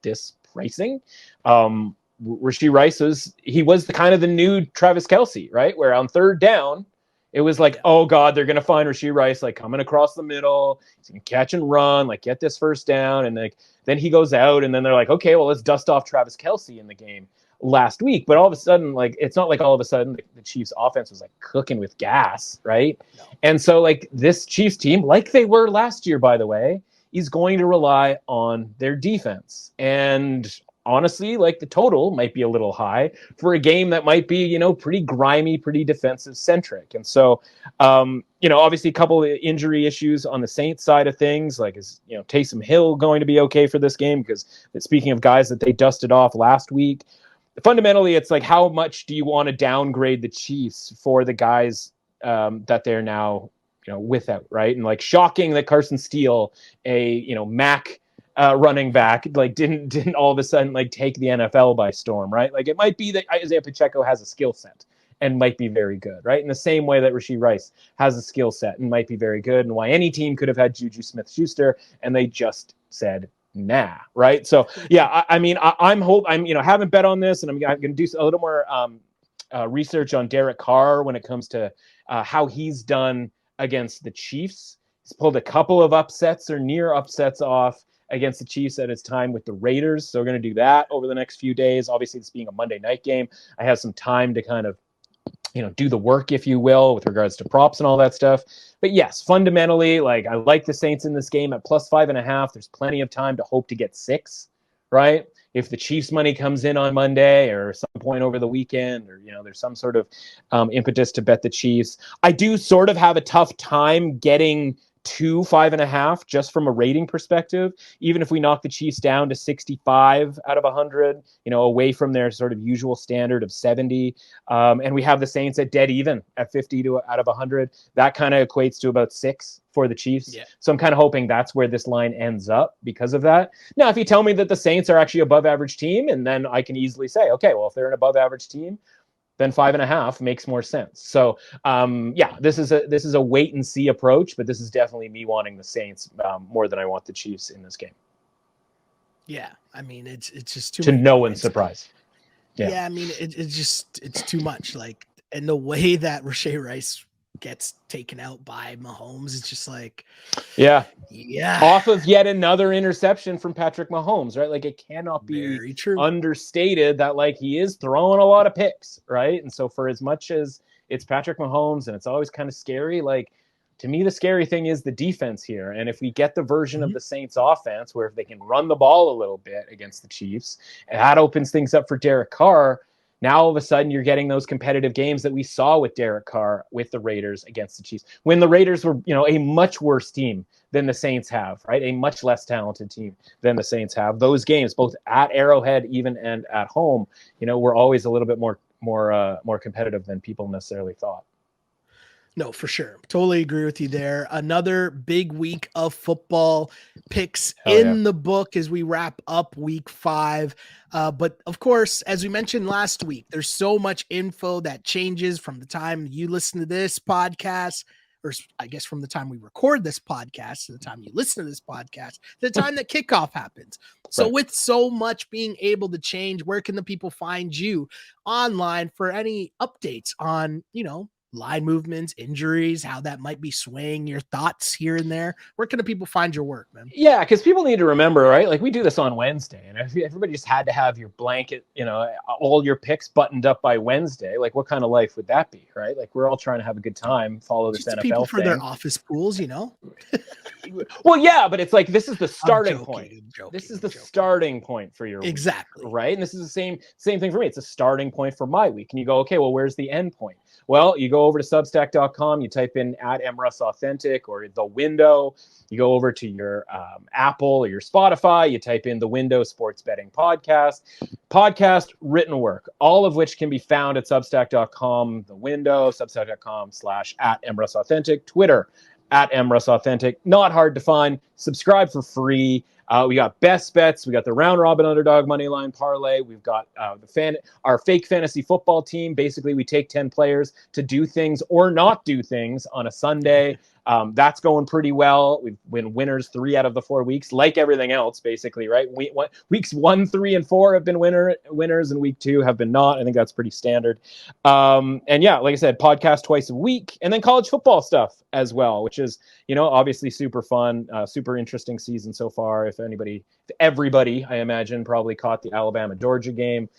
this pricing. Rashee Rice was the new Travis Kelce, right? Where on third down, it was like, oh God, they're gonna find Rashee Rice like coming across the middle. He's gonna catch and run, like get this first down, and like then he goes out, and then they're like, okay, well let's dust off Travis Kelce in the game last week. But all of a sudden, like it's not like all of a sudden the Chiefs offense was like cooking with gas, right? No. And so like this Chiefs team, like they were last year, by the way, is going to rely on their defense. And honestly, like the total might be a little high for a game that might be, pretty grimy, pretty defensive centric. And so, obviously a couple of injury issues on the Saints side of things, like is, Taysom Hill going to be okay for this game? Because speaking of guys that they dusted off last week, fundamentally it's like, how much do you want to downgrade the Chiefs for the guys that they're now, without, right? And like shocking that Carson Steele, a, Mac running back, like didn't all of a sudden like take the NFL by storm, right? Like it might be that Isaiah Pacheco has a skill set and might be very good, right? In the same way that Rashee Rice has a skill set and might be very good, and why any team could have had Juju Smith-Schuster and they just said nah, right? So yeah, I'm haven't bet on this, and I'm going to do a little more research on Derek Carr when it comes to how he's done against the Chiefs. He's pulled a couple of upsets or near upsets off against the Chiefs at his time with the Raiders. So we're going to do that over the next few days. Obviously, this being a Monday night game, I have some time to kind of, do the work, if you will, with regards to props and all that stuff. But yes, fundamentally, like I like the Saints in this game at plus 5.5. There's plenty of time to hope to get 6, right? If the Chiefs money comes in on Monday or some point over the weekend, or, there's some sort of impetus to bet the Chiefs. I do sort of have a tough time getting to 5.5 just from a rating perspective, even if we knock the Chiefs down to 65 out of 100, away from their sort of usual standard of 70. And we have the Saints at dead even at 50 out of 100. That kind of equates to about 6 for the Chiefs. Yeah. So I'm kind of hoping that's where this line ends up because of that. Now, if you tell me that the Saints are actually above average team, and then I can easily say, okay, well, if they're an above average team, then 5.5 makes more sense. So this is a wait and see approach, but this is definitely me wanting the Saints more than I want the Chiefs in this game. Yeah, I mean it's just too to many no points. one's surprise. Yeah, I mean it's too much. Like, and the way that Rashee Rice gets taken out by Mahomes, it's just like yeah, off of yet another interception from Patrick Mahomes, right? Like it cannot be understated that like he is throwing a lot of picks, right? And so for as much as it's Patrick Mahomes and it's always kind of scary, like to me the scary thing is the defense here. And if we get the version of the Saints offense where if they can run the ball a little bit against the Chiefs, and that opens things up for Derek Carr. Now, all of a sudden, you're getting those competitive games that we saw with Derek Carr with the Raiders against the Chiefs, when the Raiders were, a much worse team than the Saints have, right? A much less talented team than the Saints have. Those games, both at Arrowhead, even and at home, were always a little bit more competitive than people necessarily thought. No, for sure. Totally agree with you there. Another big week of football picks the book as we wrap up week 5. But of course, as we mentioned last week, there's so much info that changes from the time you listen to this podcast or I guess from the time we record this podcast to the time you listen to this podcast, to the time that kickoff happens. So Right. with so much being able to change, where can the people find you online for any updates on, line movements, injuries, how that might be swaying your thoughts here and there? Where can the people find your work, man? Yeah, because people need to remember, right? Like we do this on Wednesday, and if everybody just had to have your blanket, all your picks buttoned up by Wednesday, like what kind of life would that be, right? Like we're all trying to have a good time, follow this Just NFL people for thing. their office pools, Well, yeah, but it's like this is the starting point. This is the joking. starting point for your Exactly. week, right? And this is the same thing for me. It's a starting point for my week. And you go, okay, well, where's the end point? Well, you go over to substack.com, you type in @mrusauthentic or the window. You go over to your Apple or your Spotify, you type in the window sports betting podcast, written work, all of which can be found at substack.com, the window, substack.com /@mrusauthentic, Twitter @mrusauthentic. Not hard to find. Subscribe for free. We got best bets. We got the round robin underdog money line parlay. We've got our fake fantasy football team. Basically, we take 10 players to do things or not do things on a Sunday. That's going pretty well. We've been winners 3 out of the 4 weeks, like everything else, basically, right? Weeks 1, 3, and 4 have been winners, and week 2 have been not. I think that's pretty standard. And yeah, like I said, podcast twice a week, and then college football stuff as well, which is, obviously super fun, super interesting season so far. If everybody, I imagine, probably caught the Alabama-Georgia game.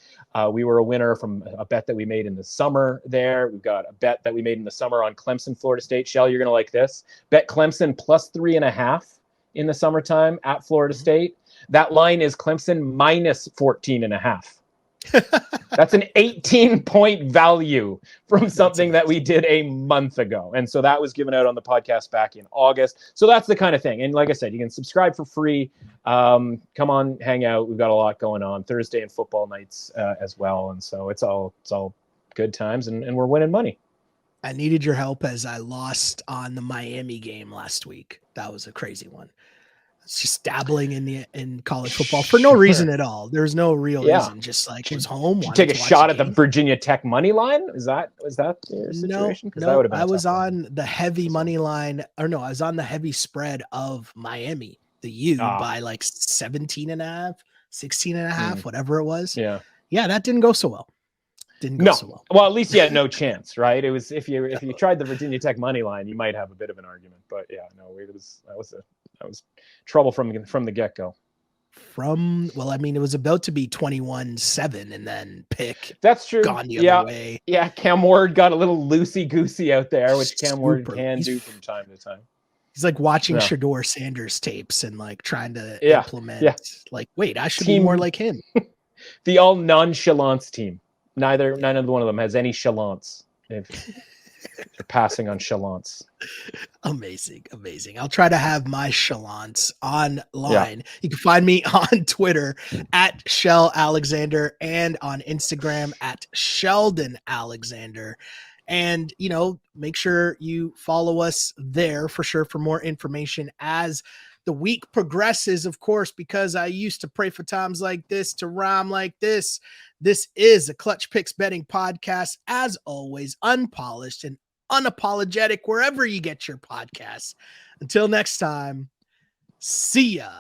We were a winner from a bet that we made in the summer there. We've got a bet that we made in the summer on Clemson, Florida State. Shell, you're going to like this. Bet Clemson plus 3.5 in the summertime at Florida State. That line is Clemson minus 14.5. That's an 18-point value from something that we did a month ago. And so that was given out on the podcast back in August. So that's the kind of thing. And like I said, you can subscribe for free. Come on, hang out. We've got a lot going on Thursday and football nights as well. And so it's all good times, and we're winning money. I needed your help as I lost on the Miami game last week. That was a crazy one. It's just dabbling in college football for no reason at all. There's no real reason. Just like was home. Did you take a shot at the Virginia Tech money line? Was that your situation? No, I was on the heavy money line, or no, I was on the heavy spread of Miami, the U by like 17.5, 16.5, whatever it was. Yeah, that didn't go so well. Well, at least you had no chance, right? It was if you tried the Virginia Tech money line, you might have a bit of an argument. But yeah, no, that was trouble from the get-go. It was about to be 21-7 and then pick. That's true. Gone the other way. Yeah, Cam Ward got a little loosey-goosey out there, which Cam Ward can do from time to time. He's like watching Shedeur Sanders tapes and like trying to implement. Yeah. Like, wait, I should be more like him. The all nonchalance team. None of one of them has any chalance. They're passing on chalance. Amazing. I'll try to have my chalance online. Yeah. You can find me on Twitter @Shell Alexander and on Instagram @Sheldon Alexander. And, make sure you follow us there for sure for more information as the week progresses, of course, because I used to pray for times like this to rhyme like this. This is a Clutch Picks betting podcast, as always, unpolished and unapologetic wherever you get your podcasts. Until next time, see ya.